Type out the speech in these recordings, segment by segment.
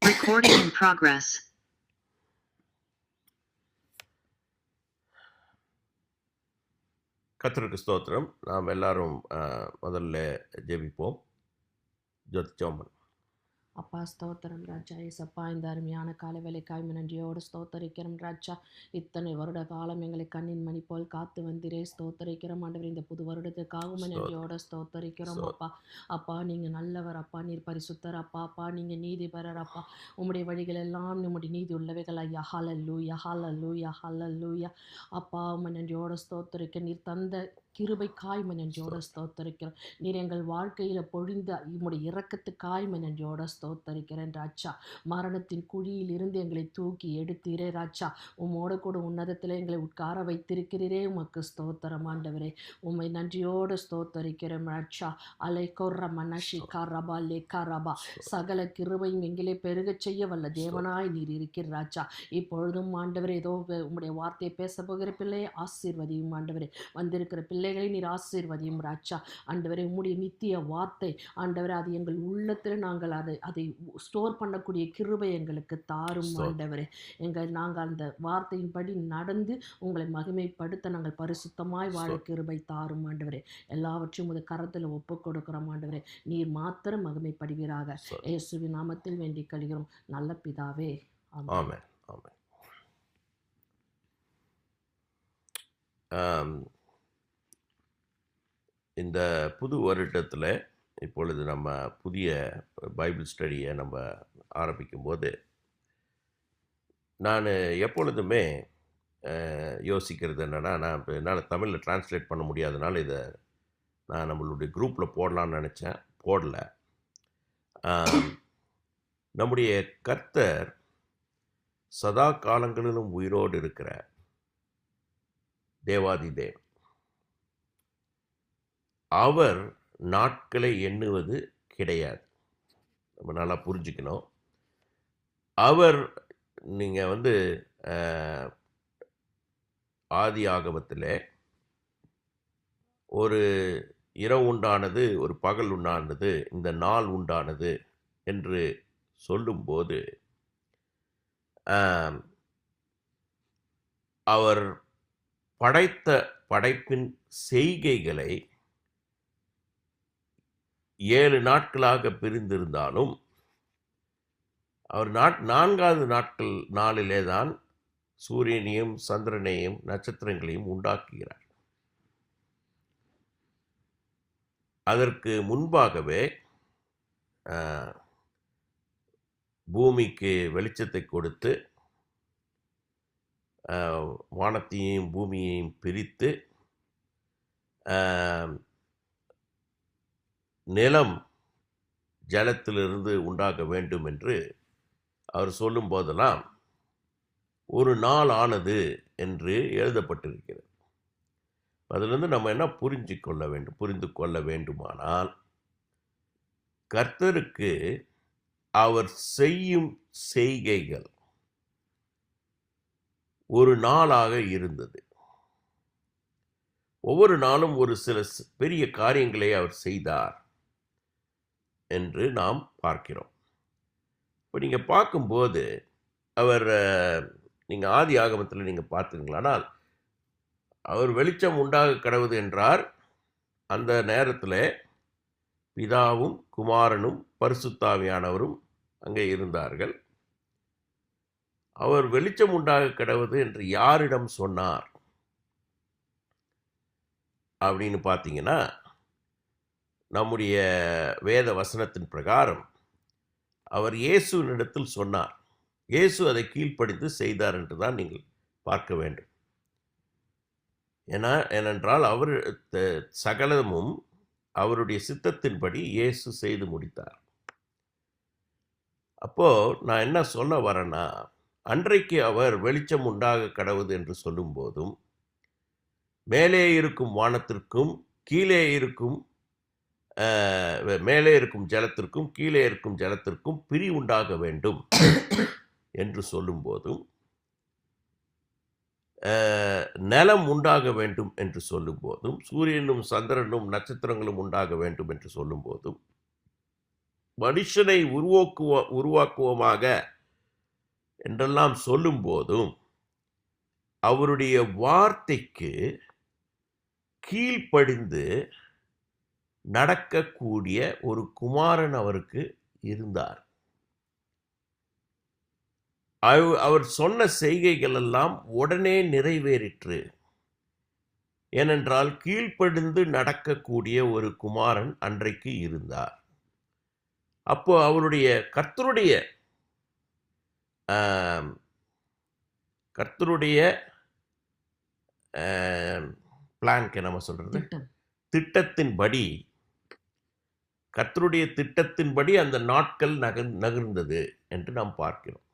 Recording in progress. கர்த்தருக்கு ஸ்தோத்திரம். நாம் எல்லாரும் முதல்ல ஜெபிப்போம். ஜோதிச்சோமன். அப்பா ஸ்தோத்திரம் ராஜா. ஏசப்பா, இந்த அருமையான காலை வேலைக்காய் நன்றியோடு ஸ்தோத்தரிக்கிறோம் ராஜா. இத்தனை வருட காலம் எங்களை கண்ணின் மணி போல் காத்து வந்திரே ஸ்தோத்தரிக்கிறோம் ஆண்டவர். இந்த புது வருடத்துக்காகவும் நன்றியோடு ஸ்தோத்தரிக்கிறோம் அப்பா. அப்பா, நீங்கள் நல்லவர் அப்பா, நீர் பரிசுத்தர் அப்பா. அப்பா, நீங்கள் நீதிபரர் அப்பா. உம்முடைய வழிகள் எல்லாம் நம்முடைய நீதி உள்ளவைகள் ஐயா. ஹல்லேலூயா, ஹல்லேலூயா, ஹல்லேலூயா. அப்பா, உம்மை நன்றியோடு ஸ்தோத்தரிக்க நீர் தந்த கிருபைக்காய் நன்றியோட ஸ்தோத்தரிக்கிறோம். நீர் எங்கள் வாழ்க்கையில் பொழிந்த உம்முடைய இரக்கத்துக்காய் நன்றியோட ஸ்தோத்தரிக்கிறேன் ராஜா. மரணத்தின் குழியில் இருந்து எங்களை தூக்கி எடுத்தீரே ராஜா. உம்மோடு கூட உன்னதத்தில் எங்களை உட்கார வைத்திருக்கிறீரே, உமக்கு ஸ்தோத்திரம் ஆண்டவரே. உம்மை நன்றியோடு ஸ்தோத்தரிக்கிறேன் ராஜா. அலை கொர்ற மனஷி காரபா லே காரபா. சகல கிருபையும் எங்களே பெருக செய்ய வல்ல தேவனாய் நீர் இருக்கிற ராஜா. இப்பொழுதும் ஆண்டவரே, ஏதோ உம்முடைய வார்த்தையை பேச போகிற பிள்ளையை ஆசீர்வதியும் ஆண்டவரே. வந்திருக்கிற பிள்ளைகளை நீர் ஆசீர்வதியும் ராஜா. ஆண்டவரே, உம்முடைய நித்திய வார்த்தை ஆண்டவரே, அது எங்கள் உள்ளத்தில் நாங்கள் அதை ஸ்டோர் பண்ணக்கூடிய கிருபை எங்களுக்கு தாரும் ஆண்டவரே. நாங்கள் அந்த வார்த்தையின்படி நடந்து உங்களை மகிமைப்படுத்த நாங்கள் பரிசுத்தமாய் வாழ கிருபை தாரும் ஆண்டவரே. எல்லாவற்றையும் உமது கரத்தில் ஒப்பு கொடுக்கிறோம் ஆண்டவரே. நீர் மாத்திரம் மகிமைப்படுவீராக. இயேசுவின் நாமத்தில் வேண்டிக் கொள்கிறோம் நல்ல பிதாவே, ஆமென். இந்த புது வருடத்தில் இப்பொழுது நம்ம புதிய பைபிள் ஸ்டடியை நம்ம ஆரம்பிக்கும்போது நான் எப்பொழுதுமே யோசிக்கிறது என்னென்னா, என்னால் தமிழில் டிரான்ஸ்லேட் பண்ண முடியாதனால இதை நான் நம்மளுடைய குரூப்பில் போடலான்னு நினச்சேன், போடல. நம்முடைய கர்த்தர் சதா காலங்களிலும் உயிரோடு இருக்கிற தேவாதி தேவன். அவர் நாட்களை எண்ணுவது கிடையாது. நம்ம நல்லா புரிஞ்சுக்கணும். அவர் நீங்கள் ஆதி ஆகமத்தில் ஒரு இரவு உண்டானது, ஒரு பகல் உண்டானது, இந்த நாள் உண்டானது என்று சொல்லும்போது அவர் படைத்த படைப்பின் செய்கைகளை 7 நாட்களாக பிரிந்திருந்தாலும் அவர் 4வது நாளிலே தான் சூரியனையும் சந்திரனையும் நட்சத்திரங்களையும் உண்டாக்குகிறார். அதற்கு முன்பாகவே பூமிக்கு வெளிச்சத்தை கொடுத்து வானத்தையும் பூமியையும் பிரித்து நிலம் ஜலத்திலிருந்து உண்டாக வேண்டும் என்று அவர் சொல்லும் போதெல்லாம் ஒரு நாள் ஆனது என்று எழுதப்பட்டிருக்கிறது. அதிலிருந்து நம்ம என்ன புரிந்து கொள்ள வேண்டுமானால், கர்த்தருக்கு அவர் செய்யும் செய்கைகள் ஒரு நாளாக இருந்தது. ஒவ்வொரு நாளும் ஒரு சில பெரிய காரியங்களை அவர் செய்தார் என்று நாம் பார்க்கிறோம். இப்போ நீங்கள் பார்க்கும்போது நீங்கள் ஆதி ஆகமத்தில் நீங்கள் பார்த்தீங்களானால், அவர் வெளிச்சம் உண்டாக கடவுது என்றார். அந்த நேரத்தில் பிதாவும் குமாரனும் பரிசுத்தாவியானவரும் அங்கே இருந்தார்கள். அவர் வெளிச்சம் உண்டாக கடவுது என்று யாரிடம் சொன்னார் அப்படின்னு பார்த்தீங்கன்னா, நம்முடைய வேத வசனத்தின் பிரகாரம் அவர் இயேசுவினிடத்தில் சொன்னார். இயேசு அதை கீழ்ப்படிந்து செய்தார் என்று தான் நீங்கள் பார்க்க வேண்டும். ஏனென்றால் அவர் சகலமும் அவருடைய சித்தத்தின்படி இயேசு செய்து முடித்தார். அப்போது நான் என்ன சொல்ல வரேன்னா, அன்றைக்கு அவர் வெளிச்சம் உண்டாக கடவுது என்று சொல்லும் போதும் மேலே இருக்கும் வானத்திற்கும் கீழே இருக்கும் மேலே இருக்கும் ஜலத்திற்கும் கீழே இருக்கும் ஜலத்திற்கும் பிரி உண்டாக வேண்டும் என்று சொல்லும் போதும், நிலம் உண்டாக வேண்டும் என்று சொல்லும் போதும், சூரியனும் சந்திரனும் நட்சத்திரங்களும் உண்டாக வேண்டும் என்று சொல்லும் போதும், மனுஷனை உருவாக்குவோமாக என்றெல்லாம் சொல்லும் போதும் அவருடைய வார்த்தைக்கு கீழ்ப்படிந்து நடக்கக்கூடிய ஒரு குமாரன் அவருக்கு இருந்தார். அவர் சொன்ன செய்கைகள் எல்லாம் உடனே நிறைவேறிற்று. ஏனென்றால் கீழ்ப்படிந்து நடக்கக்கூடிய ஒரு குமாரன் அன்றைக்கு இருந்தார். அப்போ அவருடைய கர்த்தருடைய பிளான்க்கு நம்ம சொல்றது திட்டத்தின்படி, கர்த்தருடைய திட்டத்தின்படி அந்த நாட்கள் நகர்ந்தது என்று நாம் பார்க்கிறோம்.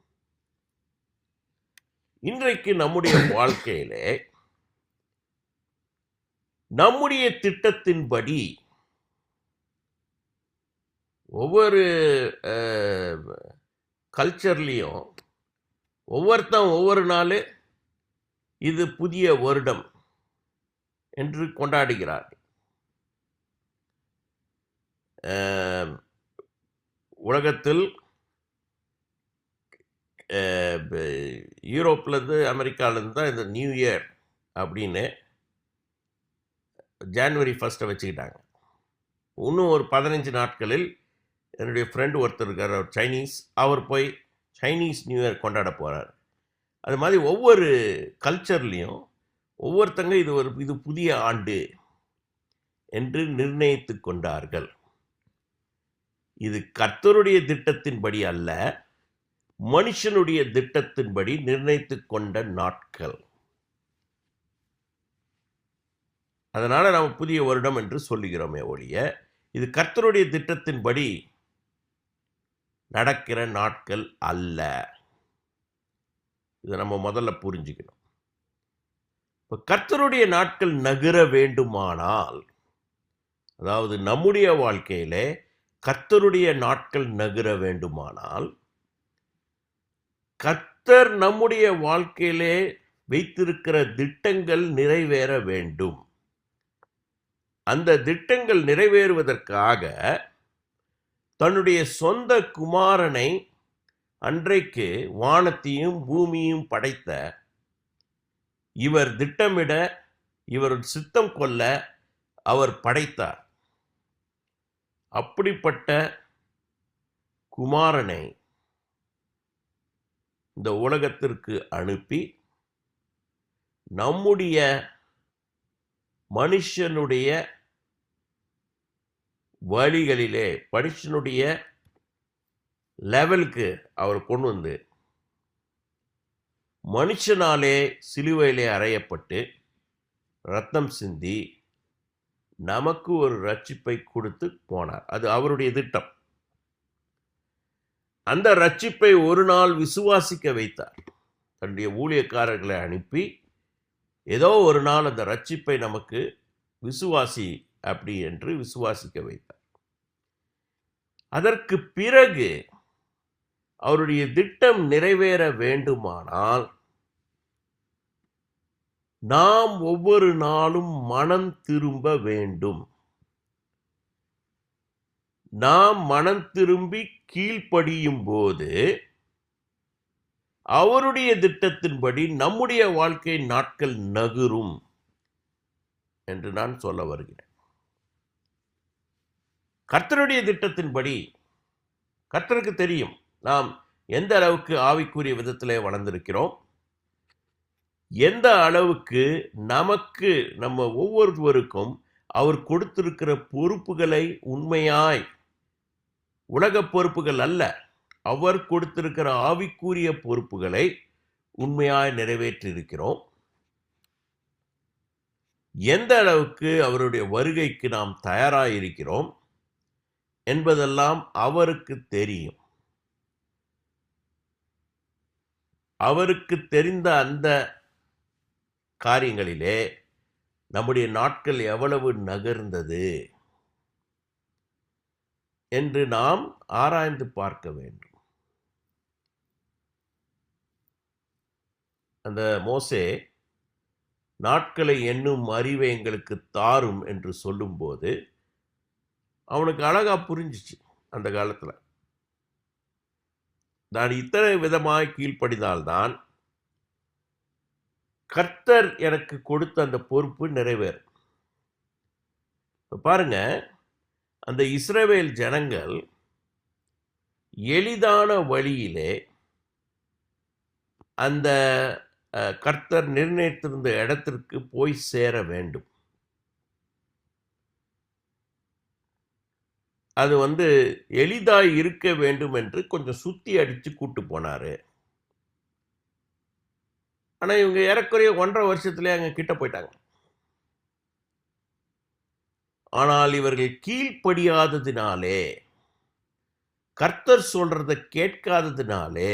இன்றைக்கு நம்முடைய வாழ்க்கையிலே நம்முடைய திட்டத்தின்படி ஒவ்வொரு கல்ச்சர்லேயும் ஒவ்வொரு நாள் இது புதிய வருடம் என்று கொண்டாடுகிறார்கள். உலகத்தில் யூரோப்லேருந்து அமெரிக்காவிலேருந்து தான் இந்த நியூ இயர் அப்படின்னு ஜான்வரி 1 வச்சுக்கிட்டாங்க. இன்னும் ஒரு 15 நாட்களில் என்னுடைய ஃப்ரெண்டு ஒருத்தர் இருக்கார், அவர் சைனீஸ், அவர் போய் சைனீஸ் நியூ இயர் கொண்டாட போகிறார். அது மாதிரி ஒவ்வொரு கல்ச்சர்லேயும் ஒவ்வொருத்தங்க இது புதிய ஆண்டு என்று நிர்ணயித்து கொண்டார்கள். இது கர்த்தருடைய திட்டத்தின்படி அல்ல, மனுஷனுடைய திட்டத்தின்படி நிர்ணயித்து கொண்ட நாட்கள். அதனால நாம் புதிய வருடம் என்று சொல்லுகிறோமே ஒழிய இது கர்த்தருடைய திட்டத்தின்படி நடக்கிற நாட்கள் அல்ல. இதை நம்ம முதல்ல புரிஞ்சுக்கணும். இப்போ கர்த்தருடைய நாட்கள் நகர வேண்டுமானால், அதாவது நம்முடைய வாழ்க்கையிலே கர்த்தருடைய நாட்கள் நகர வேண்டுமானால், கர்த்தர் நம்முடைய வாழ்க்கையிலே வைத்திருக்கிற திட்டங்கள் நிறைவேற வேண்டும். அந்த திட்டங்கள் நிறைவேறுவதற்காக தன்னுடைய சொந்த குமாரனை அன்றைக்கு வானத்தையும் பூமியும் படைத்த இவர் திட்டமிட, இவர் சித்தம் கொள்ள அவர் படைத்தார். அப்படிப்பட்ட குமாரனை இந்த உலகத்திற்கு அனுப்பி நம்முடைய மனுஷனுடைய வழிகளிலே, மனுஷனுடைய லெவலுக்கு அவர் கொண்டு வந்து மனுஷனாலே சிலுவையிலே அறையப்பட்டு ரத்தம் சிந்தி நமக்கு ஒரு ரட்சிப்பை கொடுத்து போனார். அது அவருடைய திட்டம். அந்த ரட்சிப்பை ஒரு நாள் விசுவாசிக்க வைத்தார். தன்னுடைய ஊழியக்காரர்களை அனுப்பி ஏதோ ஒரு நாள் அந்த ரட்சிப்பை நமக்கு விசுவாசி அப்படி என்று விசுவாசிக்க வைத்தார். அதற்கு பிறகு அவருடைய திட்டம் நிறைவேற வேண்டுமானால் நாம் ஒவ்வொரு நாளும் மனம் திரும்ப வேண்டும். நாம் மனம் திரும்பி கீழ்ப்படியும் போது அவருடைய திட்டத்தின்படி நம்முடைய வாழ்க்கை நாட்கள் நகரும் என்று நான் சொல்ல வருகிறேன். கர்த்தருடைய திட்டத்தின்படி கர்த்தருக்கு தெரியும் நாம் எந்த அளவுக்கு ஆவிக்குரிய விதத்திலே வளர்ந்திருக்கிறோம், எந்த அளவுக்கு நமக்கு நம்ம ஒவ்வொருவருக்கும் அவர் கொடுத்திருக்கிற பொறுப்புகளை உண்மையாய், உலக பொறுப்புகள் அல்ல, அவர் கொடுத்திருக்கிற ஆவிக்குரிய பொறுப்புகளை உண்மையாய் நிறைவேற்றியிருக்கிறோம், எந்த அளவுக்கு அவருடைய வருகைக்கு நாம் தயாராயிருக்கிறோம் என்பதெல்லாம் அவருக்கு தெரியும். அவருக்கு தெரிந்த அந்த காரியங்களிலே நம்முடைய நாட்கள் எவ்வளவு நகர்ந்தது என்று நாம் ஆராய்ந்து பார்க்க வேண்டும். அந்த மோசே நாட்களை எண்ணும் அறிவை எங்களுக்கு தாரும் என்று சொல்லும்போது அவனுக்கு அழகா புரிஞ்சிச்சு. அந்த காலத்தில். நான் இத்தனை விதமாய் கீழ்ப்படிந்தால்தான் கர்த்தர் எனக்கு கொடுத்த அந்த பொறுப்பு நிறைவேறும். இப்ப பாருங்க, அந்த இஸ்ரவேல் ஜனங்கள் எளிதான வழியிலே அந்த கர்த்தர் நிர்ணயித்திருந்த இடத்திற்கு போய் சேர வேண்டும். அது எளிதாய் இருக்க வேண்டும் என்று கொஞ்சம் சுத்தி அடிச்சு கூட்டு போனாரு. ஆனா இவங்க ஏறக்குறைய 1.5 வருஷத்திலே அங்க கிட்ட போயிட்டாங்க. ஆனால் இவர்கள் கீழ்ப்படியாததினாலே, கர்த்தர் சொல்றதை கேட்காததினாலே,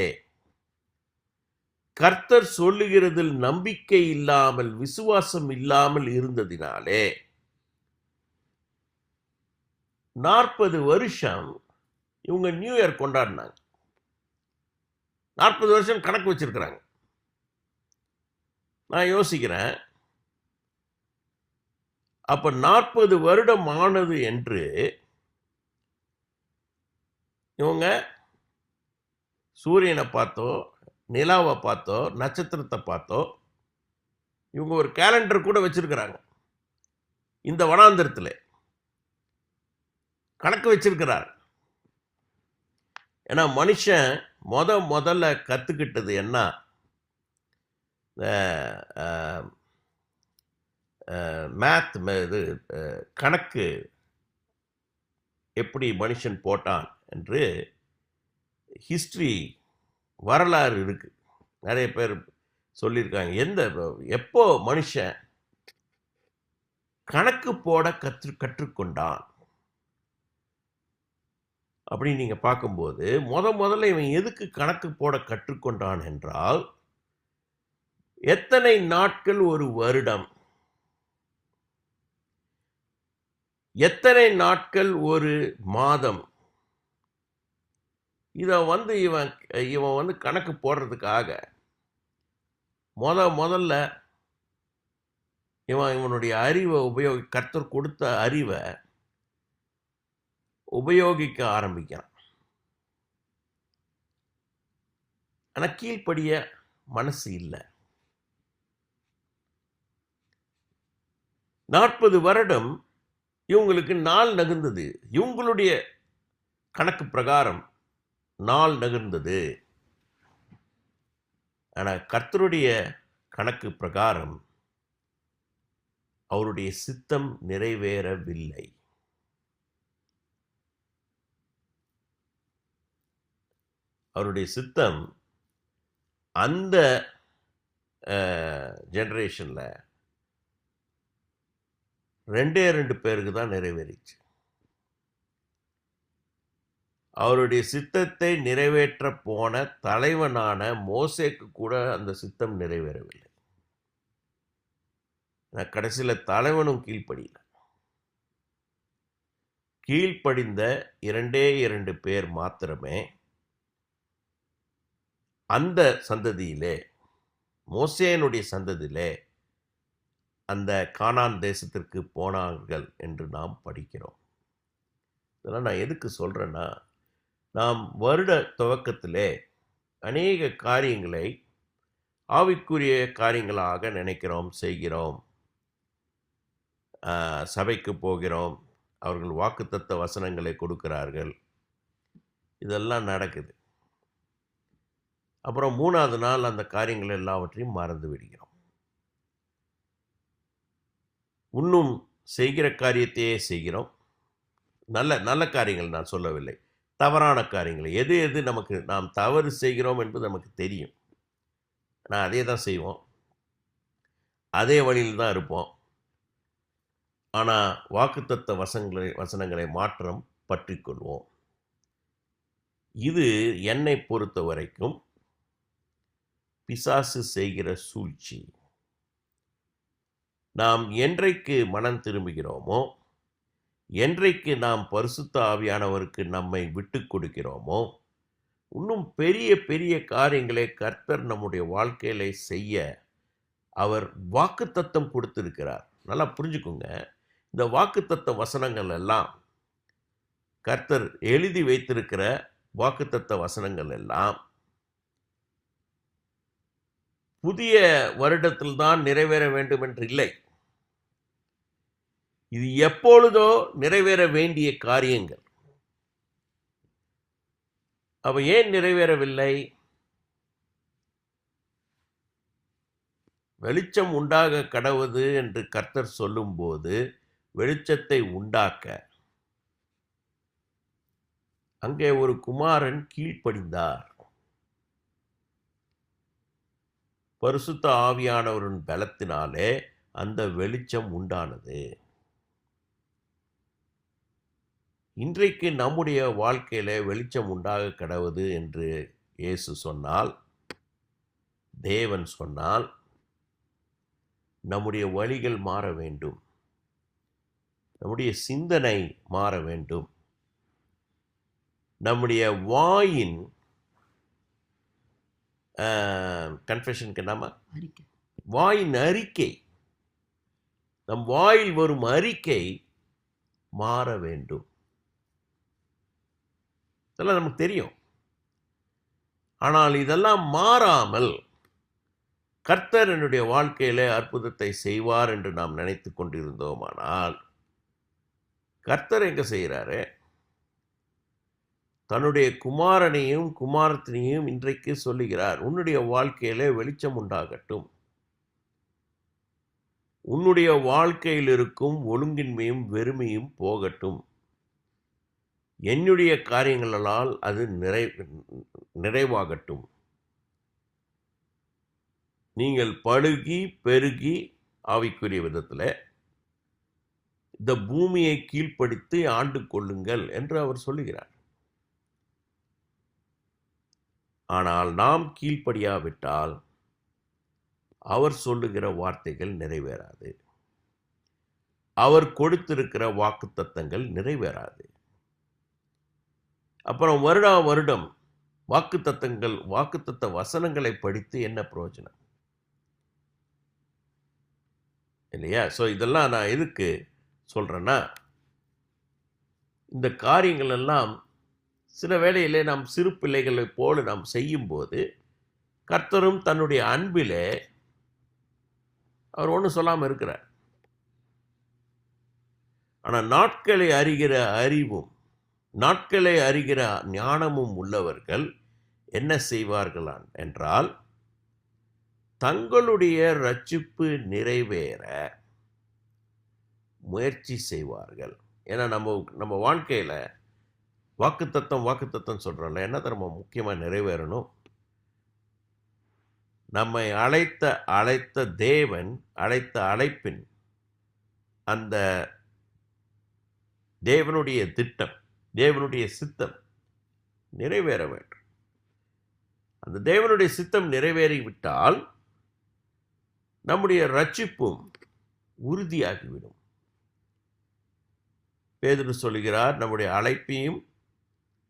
கர்த்தர் சொல்லுகிறதில் நம்பிக்கை இல்லாமல், விசுவாசம் இல்லாமல் இருந்ததினாலே 40 வருஷம் இவங்க நியூ இயர் கொண்டாடினாங்க. 40 வருஷம் கணக்கு வச்சிருக்கிறாங்க. நான் யோசிக்கிறேன், அப்ப 40 வருடம் ஆனது என்று இவங்க சூரியனை பார்த்தோ, நிலாவை பார்த்தோ, நட்சத்திரத்தை பார்த்தோ, இவங்க ஒரு கேலண்டர் கூட வச்சிருக்கிறாங்க. இந்த வனாந்திரத்தில் கணக்கு வச்சிருக்கிறார். ஏன்னா மனுஷன் முதல்ல கற்றுக்கிட்டது என்ன? மேத், இது கணக்கு எப்படி மனுஷன் போட்டான் என்று ஹிஸ்ட்ரி, வரலாறு இருக்கு. நிறைய பேர் சொல்லியிருக்காங்க. எப்போ மனுஷன் கணக்கு போட கற்றுக்கொண்டான் அப்படின்னு நீங்க பார்க்கும்போது, முதல்ல இவன் எதுக்கு கணக்கு போட கற்றுக்கொண்டான் என்றால், எத்தனை நாட்கள் ஒரு வருடம், எத்தனை நாட்கள் ஒரு மாதம், இதை இவன் கணக்கு போடுறதுக்காக முதல்ல இவனுடைய அறிவை கர்த்தர் கொடுத்த அறிவை உபயோகிக்க ஆரம்பிக்கிறான். ஆனா கீழ்ப்படிய மனசு இல்லை. 40 வருடம் இவங்களுக்கு நாள் நகர்ந்தது. இவங்களுடைய கணக்கு பிரகாரம் நாள் நகர்ந்தது. ஆனா கர்த்தருடைய கணக்கு பிரகாரம் அவருடைய சித்தம் நிறைவேறவில்லை. அவருடைய சித்தம் அந்த ஜெனரேஷன்ல 2 பேருக்கு தான் நிறைவேறிச்சு. அவருடைய சித்தத்தை நிறைவேற்ற போன தலைவனான மோசேக்கு கூட அந்த சித்தம் நிறைவேறவில்லை. கடைசியில் தலைவனும் கீழ்ப்படியல. கீழ்ப்படிந்த 2 பேர் மாத்திரமே அந்த சந்ததியிலே, மோசேனுடைய சந்ததியிலே அந்த கானான் தேசத்திற்கு போனார்கள் என்று நாம் படிக்கிறோம். இதெல்லாம் நான் எதுக்கு சொல்றேன்னா, நாம் வருட துவக்கத்திலே அநேக காரியங்களை ஆவிக்குரிய காரியங்களாக நினைக்கிறோம், செய்கிறோம். சபைக்கு போகிறோம், அவர்கள் வாக்குத்தத்த வசனங்களை கொடுக்கிறார்கள், இதெல்லாம் நடக்குது. அப்புறம் 3வது நாள் அந்த காரியங்கள் எல்லாவற்றையும் மறந்து விடுகிறோம். இன்னும் செய்கிற காரியத்தையே செய்கிறோம். நல்ல நல்ல காரியங்கள் நான் சொல்லவில்லை, தவறான காரியங்களை. எது நாம் தவறு செய்கிறோம் என்பது நமக்கு தெரியும். நான் அதே தான் செய்வோம், அதே வழியில் தான் இருப்போம். ஆனால் வாக்குத்தத்த வசனங்களை மாற்றம் பற்றிக்கொள்வோம். இது என்னை பொறுத்த வரைக்கும் பிசாசு செய்கிற சூழ்ச்சி. நாம் என்றைக்கு மனம் திரும்புகிறோமோ, என்றைக்கு நாம் பரிசுத்த ஆவியானவருக்கு நம்மை விட்டு கொடுக்கிறோமோ, இன்னும் பெரிய பெரிய காரியங்களை கர்த்தர் நம்முடைய வாழ்க்கையில செய்ய அவர் வாக்குத்தத்தம் கொடுத்திருக்கிறார். நல்லா புரிஞ்சுக்குங்க. இந்த வாக்குத்தத்த வசனங்கள் எல்லாம் கர்த்தர் எழுதி வைத்திருக்கிற வாக்குத்தத்த வசனங்கள் எல்லாம் புதிய வருடத்தில் தான் நிறைவேற வேண்டும் என்று இல்லை. இது எப்பொழுதோ நிறைவேற வேண்டிய காரியங்கள். அவ ஏன் நிறைவேறவில்லை? வெளிச்சம் உண்டாக கடவுது என்று கர்த்தர் சொல்லும்போது வெளிச்சத்தை உண்டாக்க அங்கே ஒரு குமாரன் கீழ்ப்படிந்தார். பரிசுத்த ஆவியானவரின் பலத்தினாலே அந்த வெளிச்சம் உண்டானது. இன்றைக்கு நம்முடைய வாழ்க்கையில வெளிச்சம் உண்டாக கடவுது என்று இயேசு சொன்னால், தேவன் சொன்னால், நம்முடைய வழிகள் மாற வேண்டும், நம்முடைய சிந்தனை மாற வேண்டும், நம்முடைய வாயின் கன்ஃபெஷனுக்கு நாம வாயின் அறிக்கை, நம் வாயில் வரும் அறிக்கை மாற வேண்டும். இதெல்லாம் நமக்கு தெரியும். ஆனால் இதெல்லாம் மாறாமல் கர்த்தர் என்னுடைய வாழ்க்கையில அற்புதத்தை செய்வார் என்று நாம் நினைத்து கொண்டிருந்தோமானால், கர்த்தர் எங்க செய்கிறாரு? தன்னுடைய குமாரனையும் குமாரத்தினையும் இன்றைக்கு சொல்லுகிறார், உன்னுடைய வாழ்க்கையில வெளிச்சம் உண்டாகட்டும், உன்னுடைய வாழ்க்கையில் இருக்கும் ஒழுங்கின்மையும் வெறுமையும் போகட்டும், என்னுடைய காரியங்களால் அது நிறைவாகட்டும், நீங்கள் பழுகி பெருகி ஆவிக்குரிய விதத்தில் இந்த பூமியை கீழ்ப்படுத்தி ஆண்டு கொள்ளுங்கள் என்று அவர் சொல்லுகிறார். ஆனால் நாம் கீழ்ப்படியாவிட்டால் அவர் சொல்லுகிற வார்த்தைகள் நிறைவேறாது, அவர் கொடுத்திருக்கிற வாக்குத்தத்தங்கள் நிறைவேறாது. அப்புறம் வருடா வருடம் வாக்குத்தத்த வசனங்களை படித்து என்ன பிரயோஜனம் இல்லையா? ஸோ இதெல்லாம் நான் எதுக்கு சொல்றேன்னா, இந்த காரியங்கள் எல்லாம் சில வேளையிலே நாம் சிறு பிள்ளைகளைப் போல நாம் செய்யும்போது கர்த்தரும் தன்னுடைய அன்பிலே அவர் ஒன்றும் சொல்லாமல் இருக்கிறார். ஆனால் நாட்களை அறிகிற அறிவும் நாட்களை அறிகிற ஞானமும் உள்ளவர்கள் என்ன செய்வார்கள் என்றால், தங்களுடைய ரட்சிப்பு நிறைவேற முயற்சி செய்வார்கள். ஏன்னா நம்ம வாழ்க்கையில வாக்குத்தத்தம் சொல்றோம்ல, என்ன நம்ம முக்கியமாக நிறைவேறணும்? நம்மை அழைத்த தேவன் அழைத்த அழைப்பின் அந்த தேவனுடைய திட்டம், தேவனுடைய சித்தம் நிறைவேற வேண்டும். அந்த தேவனுடைய சித்தம் நிறைவேறிவிட்டால் நம்முடைய ரட்சிப்பும் உறுதியாகிவிடும். பேதுரு சொல்லுகிறார், நம்முடைய அழைப்பையும்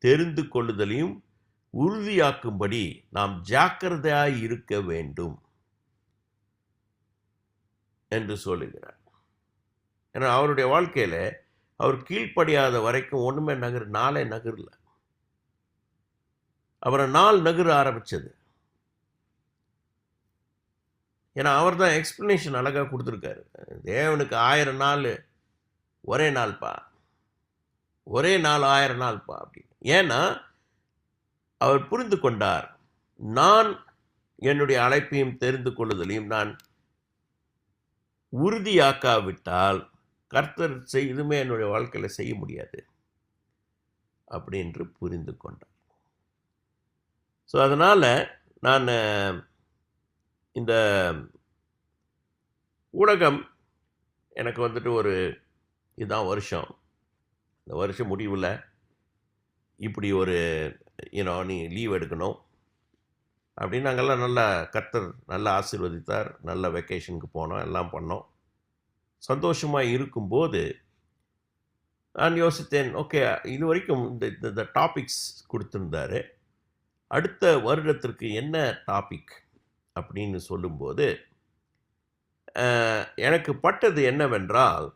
தெரிந்து கொள்ளுதலையும் உறுதியாக்கும்படி நாம் ஜாக்கிரதையாய் இருக்க வேண்டும் என்று சொல்லுகிறார். ஏன்னா அவருடைய வாழ்க்கையில அவர் கீழ்ப்படியாத வரைக்கும் ஒண்ணுமே நாளே நகரல. அவரை நாள் நகர ஆரம்பிச்சது. ஏன்னா அவர் தான் எக்ஸ்பிளனேஷன் அழகா கொடுத்துருக்காரு. தேவனுக்கு 1000 நாள் ஒரே நாள்ப்பா, ஒரே நாள் 1000 நாள்ப்பா அப்படின்னு. ஏன்னா அவர் புரிந்து கொண்டார், நான் என்னுடைய அழைப்பையும் தெரிந்து கொள்ளுதலையும் நான் உறுதியாக்காவிட்டால் கர்த்தர் எதுவுமே என்னுடைய வாழ்க்கையில் செய்ய முடியாது அப்படின்னு புரிந்து கொண்டார். ஸோ அதனால் நான் இந்த ஊடகம் எனக்கு வந்துட்டு இதுதான் வருஷம், இந்த வருஷம் முடிவில் இப்படி நீ லீவ் எடுக்கணும் அப்படின்னு நாங்கள்லாம் நல்லா கர்த்தர் நல்லா ஆசீர்வதித்தார். நல்ல வெக்கேஷனுக்கு போனோம், எல்லாம் பண்ணோம். சந்தோஷமாக இருக்கும்போது நான் யோசித்தேன், ஓகே இது வரைக்கும் இந்த டாபிக்ஸ் கொடுத்துருந்தாரு, அடுத்த வருடத்திற்கு என்ன டாபிக் அப்படின்னு சொல்லும்போது எனக்கு பட்டது என்னவென்றால்,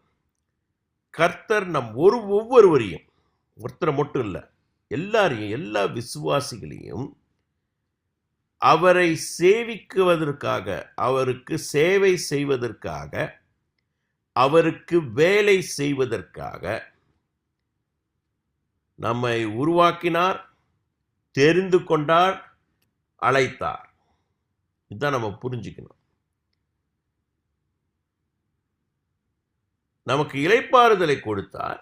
கர்த்தர் ஒவ்வொருவரையும் ஒருத்தரை மட்டும் இல்லை, எல்லாரையும், எல்லா விசுவாசிகளையும் அவரை சேவிக்குவதற்காக, அவருக்கு சேவை செய்வதற்காக, அவருக்கு வேலை செய்வதற்காக நம்மை உருவாக்கினார், தெரிந்து கொண்டார், அழைத்தார். இதுதான் நம்ம புரிஞ்சுக்கணும். நமக்கு இளைப்பாறுதலை கொடுத்தார்.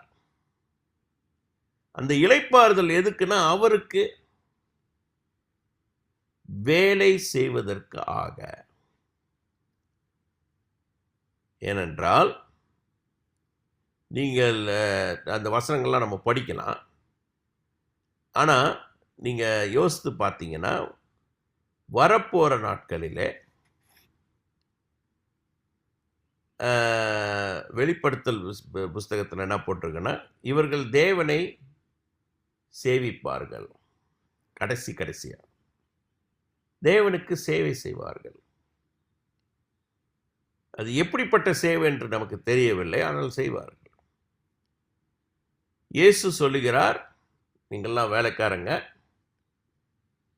அந்த இளைப்பாறுதல் எதுக்குன்னா அவருக்கு வேலை செய்வதற்கு ஆக. ஏனென்றால் நீங்கள் அந்த வசனங்கள்லாம் நம்ம படிக்கலாம். ஆனால் நீங்கள் யோசித்து பார்த்தீங்கன்னா வரப்போகிற நாட்களிலே வெளிப்படுத்தல் புஸ்தகத்தில் என்ன போட்டிருக்குன்னா, இவர்கள் தேவனை சேவிப்பார்கள். கடைசியாக தேவனுக்கு சேவை செய்வார்கள். அது எப்படிப்பட்ட சேவை என்று நமக்கு தெரியவில்லை, ஆனால் செய்வார்கள். இயேசு சொல்லுகிறார், நீங்கள்லாம் வேலைக்காரங்க,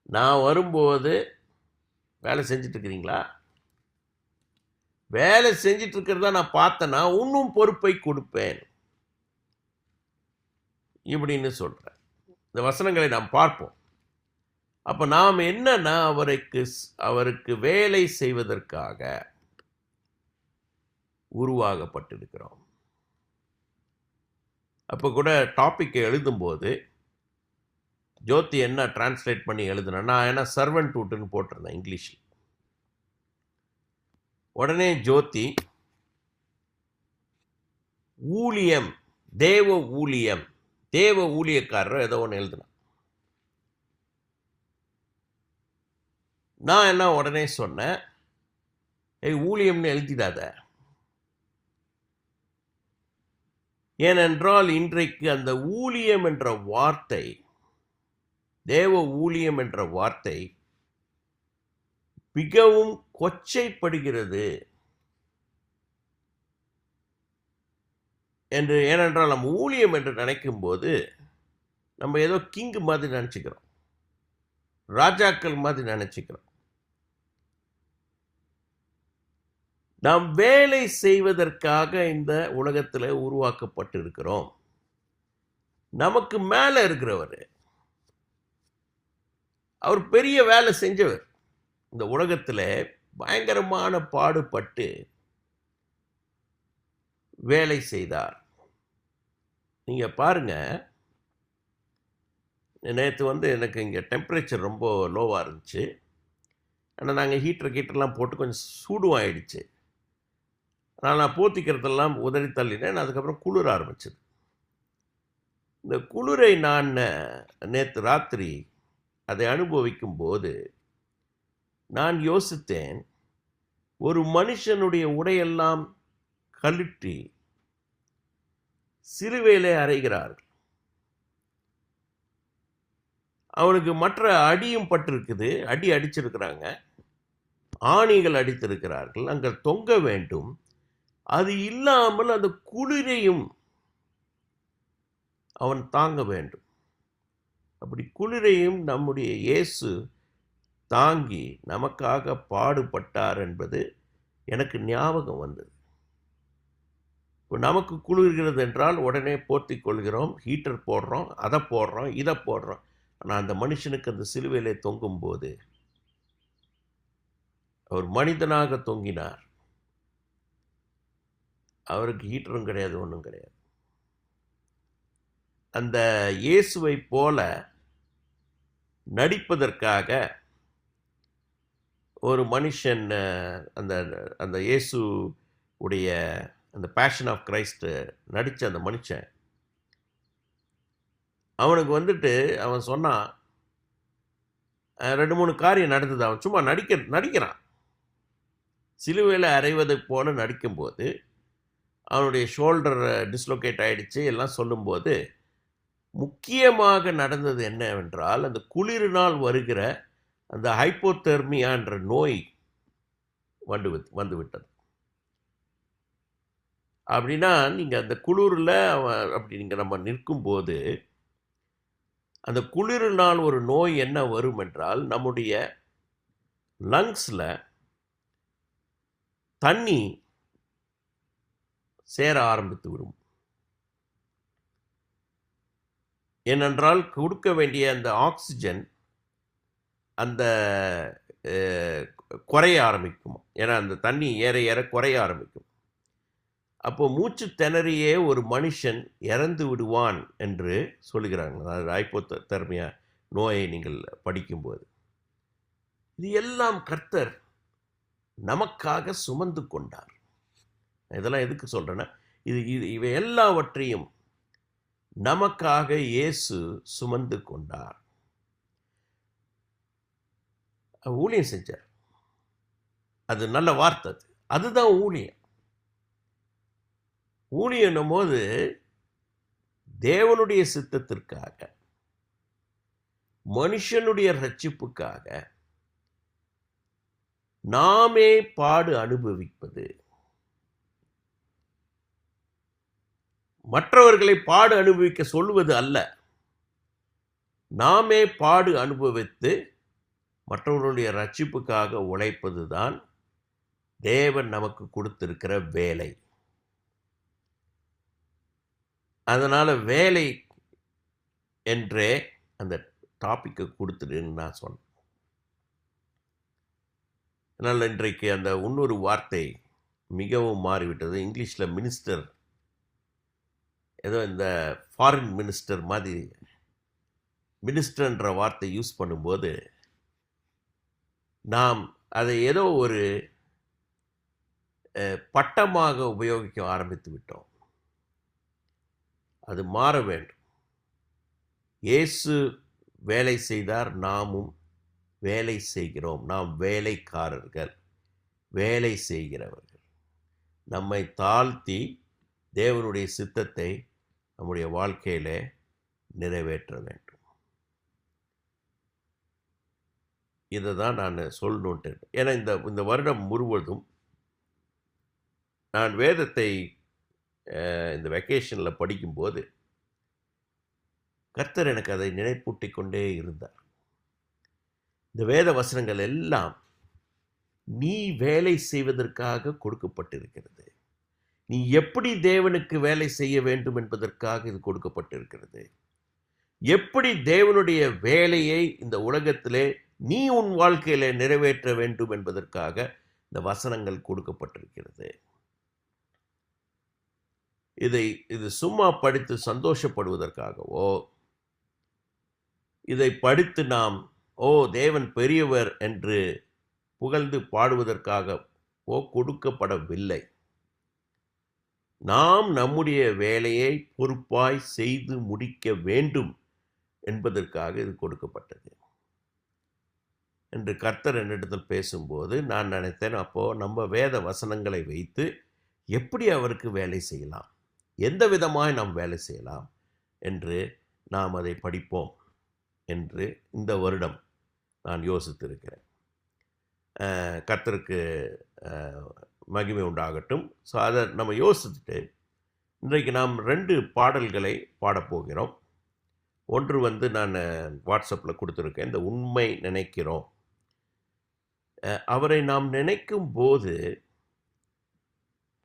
நான் வரும்போது வேலை செஞ்சுட்டு இருக்கிறீங்களா? வேலை செஞ்சிட்டு இருக்கிறதா நான் பார்த்தேன்னா இன்னும் பொறுப்பை கொடுப்பேன் இப்படின்னு சொல்கிறேன். இந்த வசனங்களை நாம் பார்ப்போம். அப்போ நாம் என்னன்னா அவருக்கு வேலை செய்வதற்காக உருவாகப்பட்டிருக்கிறோம். அப்போ கூட டாப்பிக்கை எழுதும்போது ஜோதி என்ன டிரான்ஸ்லேட் பண்ணி எழுதுனா, நான் என்ன சர்வன்ட்ஹுட்னு போட்டிருந்தேன் இங்கிலீஷில். உடனே ஜோதி ஊழியம், தேவ ஊழியம், தேவ ஊழியக்காரர் ஏதோ ஒன்று எழுதுனா. நான் என்ன உடனே சொன்னேன், ஊழியம்னு எழுதிடாத. ஏனென்றால் இன்றைக்கு அந்த ஊழியம் என்ற வார்த்தை, தேவ ஊழியம் என்ற வார்த்தை மிகவும் கொச்சைப்படுகிறது என்று. ஏனென்றால் நம்ம ஊழியம் என்று நினைக்கும் போது நம்ம ஏதோ கிங் மாதிரி நினச்சிக்கிறோம், ராஜாக்கள் மாதிரி நினச்சிக்கிறோம். நாம் வேலை செய்வதற்காக இந்த உலகத்தில் உருவாக்கப்பட்டிருக்கிறோம். நமக்கு மேலே இருக்கிறவர், அவர் பெரிய வேலை செஞ்சவர். இந்த உலகத்தில் பயங்கரமான பாடுபட்டு வேலை செய்தார். நீங்கள் பாருங்க, நேற்று எனக்கு இங்கே டெம்பரேச்சர் ரொம்ப லோவாக இருந்துச்சு. ஆனால் நாங்கள் ஹீட்டர்லாம் போட்டு கொஞ்சம் சூடும் ஆயிடுச்சு. ஆனால் நான் போத்திக்கிறதெல்லாம் உதறி தள்ளினேன். அதுக்கப்புறம் குளிர ஆரம்பிச்சது. இந்த குளிரை நான் நேற்று ராத்திரி அதை அனுபவிக்கும் போது நான் யோசித்தேன், ஒரு மனுஷனுடைய உடையெல்லாம் கழற்றி சிலுவையிலே அறைகிறார்கள். அவனுக்கு மற்ற அடியும் பட்டிருக்குது, அடி அடிச்சிருக்கிறாங்க, ஆணிகள் அடித்திருக்கிறார்கள், அங்கே தொங்க வேண்டும். அது இல்லாமல் அந்த குளிரையும் அவன் தாங்க வேண்டும். அப்படி குளிரையும் நம்முடைய இயேசு தாங்கி நமக்காக பாடுபட்டார் என்பது எனக்கு ஞாபகம் வந்தது. இப்போ நமக்கு குளிர்கிறது என்றால் உடனே போர்த்திக் கொள்கிறோம், ஹீட்டர் போடுறோம், அதை போடுறோம், இதை போடுறோம். ஆனால் அந்த மனுஷனுக்கு அந்த சிலுவையிலே தொங்கும்போது அவர் மனிதனாக தொங்கினார். அவருக்கு ஹீட்டரும் கிடையாது, ஒன்றும் கிடையாது. அந்த இயேசுவை போல நடிப்பதற்காக ஒரு மனுஷன் அந்த அந்த இயேசு உடைய அந்த பேஷன் ஆஃப் கிரைஸ்ட் நடித்த அந்த மனுஷன், அவனுக்கு அவன் சொன்னான், 2-3 காரியம் நடந்தது. அவன் சும்மா நடிக்கிறான். சிலுவையில் அறைவதை போல நடிக்கும்போது அவனுடைய ஷோல்டர் டிஸ்லோகேட் ஆகிடுச்சு எல்லாம் சொல்லும்போது முக்கியமாக நடந்தது என்னவென்றால், அந்த குளிரினால் வருகிற அந்த ஹைப்போதெர்மியான்ற நோய் வந்துவிட்டது. அப்படின்னா நீங்கள் அந்த குளிரில் அப்படி நீங்கள் நம்ம நிற்கும்போது அந்த குளிரினால் ஒரு நோய் என்ன வரும் என்றால், நம்முடைய லங்ஸில் தண்ணி சேர ஆரம்பித்து விடும். ஏனென்றால் கொடுக்க வேண்டிய அந்த ஆக்சிஜன் அந்த குறைய ஆரம்பிக்கும். ஏன்னா அந்த தண்ணி ஏற ஏற குறைய ஆரம்பிக்கும். அப்போ மூச்சு திணறியே ஒரு மனுஷன் இறந்து விடுவான் என்று சொல்லுகிறாங்க. அதாவது ஹைப்போதெர்மியா நோயை நீங்கள் படிக்கும்போது, இது எல்லாம் கர்த்தர் நமக்காக சுமந்து கொண்டார். இதெல்லாம் எதுக்கு சொல்றேன்னா, இவை எல்லாவற்றையும் நமக்காக இயேசு சுமந்து கொண்டார். ஊழியம் செஞ்சார். அது நல்ல வார்த்தை. அதுதான் ஊழியம். ஊழியனும் போது தேவனுடைய சித்தத்திற்காக, மனுஷனுடைய ரட்சிப்புக்காக நாமே பாடு அனுபவிப்பது. மற்றவர்களை பாடு அனுபவிக்க சொல்லுவது அல்ல, நாமே பாடு அனுபவித்து மற்றவர்களுடைய ரட்சிப்புக்காக உழைப்பது தான் தேவன் நமக்கு கொடுத்திருக்கிற வேலை. அதனால் வேலை என்றே அந்த டாப்பிக்கை கொடுத்துடுன்னு நான் சொன்னேன். அதனால் இன்றைக்கு அந்த இன்னொரு வார்த்தை மிகவும் மாறிவிட்டது. இங்கிலீஷில் மினிஸ்டர், ஏதோ இந்த ஃபாரின் மினிஸ்டர் மாதிரி மினிஸ்டர்ன்ற வார்த்தை யூஸ் பண்ணும்போது நாம் அதை ஏதோ ஒரு பட்டமாக உபயோகிக்க ஆரம்பித்து விட்டோம். அது மாற வேண்டும். இயேசு வேலை செய்தார், நாமும் வேலை செய்கிறோம். நாம் வேலைக்காரர்கள், வேலை செய்கிறவர்கள். நம்மை தாழ்த்தி தேவனுடைய சித்தத்தை நம்முடைய வாழ்க்கையிலே நிறைவேற்ற வேண்டும். இதை தான் நான் சொல்லணுன்ட்டு. ஏன்னா இந்த வருடம் முழுவதும் நான் வேதத்தை இந்த வெக்கேஷனில் படிக்கும்போது கர்த்தர் எனக்கு அதை நினைப்பூட்டி கொண்டே இருந்தார். இந்த வேத வசனங்கள் எல்லாம் நீ வேலை செய்வதற்காக கொடுக்கப்பட்டிருக்கிறது. நீ எப்படி தேவனுக்கு வேலை செய்ய வேண்டும் என்பதற்காக இது கொடுக்கப்பட்டிருக்கிறது. எப்படி தேவனுடைய வேலையை இந்த உலகத்திலே நீ உன் வாழ்க்கையிலே நிறைவேற்ற வேண்டும் என்பதற்காக இந்த வசனங்கள் கொடுக்கப்பட்டிருக்கிறது. இது சும்மா படித்து சந்தோஷப்படுவதற்காகவோ, இதை படித்து நாம் தேவன் பெரியவர் என்று புகழ்ந்து பாடுவதற்காகவோ கொடுக்கப்படவில்லை. நாம் நம்முடைய வேலையை பொறுப்பாய் செய்து முடிக்க வேண்டும் என்பதற்காக இது கொடுக்கப்பட்டது என்று கர்த்தர் என்னிடத்தில் பேசும்போது நான் நினைத்தேன், அப்போது நம்ம வேத வசனங்களை வைத்து எப்படி அவருக்கு வேலை செய்யலாம், எந்த விதமாய் நாம் வேலை செய்யலாம் என்று நாம் அதை படிப்போம் என்று இந்த வருடம் நான் யோசித்திருக்கிறேன். கர்த்தருக்கு மகிமை உண்டாகட்டும். ஸோ அதை நம்ம யோசிச்சுட்டு இன்றைக்கு நாம் 2 பாடல்களை பாடப்போகிறோம். ஒன்று நான் வாட்ஸ்அப்பில் கொடுத்துருக்கேன். இந்த உண்மை நினைக்கிறோம். அவரை நாம் நினைக்கும் போது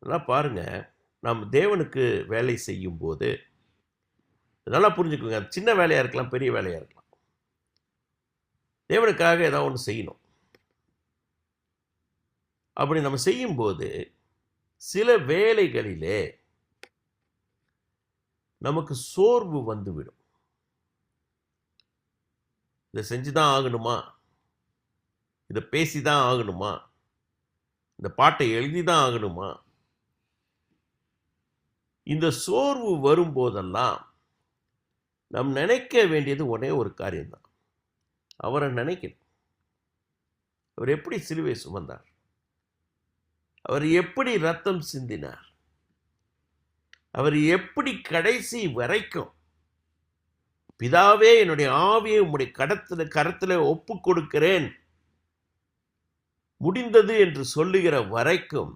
நல்லா பாருங்கள், நாம் தேவனுக்கு வேலை செய்யும் போது நல்லா புரிஞ்சுக்கோங்க. அது சின்ன வேலையாக இருக்கலாம், பெரிய வேலையாக இருக்கலாம். தேவனுக்காக ஏதாவது ஒன்று செய்யணும். அப்படி நம்ம செய்யும்போது சில வேலைகளிலே நமக்கு சோர்வு வந்துவிடும். இதை செஞ்சு தான் ஆகணுமா, இதை பேசி தான் ஆகணுமா, இந்த பாட்டை எழுதி தான் ஆகணுமா. இந்த சோர்வு வரும்போதெல்லாம் நாம் நினைக்க வேண்டியது ஒரே ஒரு காரியம்தான். அவரை நினைக்கணும். அவர் எப்படி சிலுவை சுமந்தார், அவர் எப்படி ரத்தம் சிந்தினார், அவர் எப்படி கடைசி வரைக்கும் பிதாவே என்னுடைய ஆவியை உம்முடைய கரத்தில் ஒப்பு கொடுக்கிறேன் முடிந்தது என்று சொல்லுகிற வரைக்கும்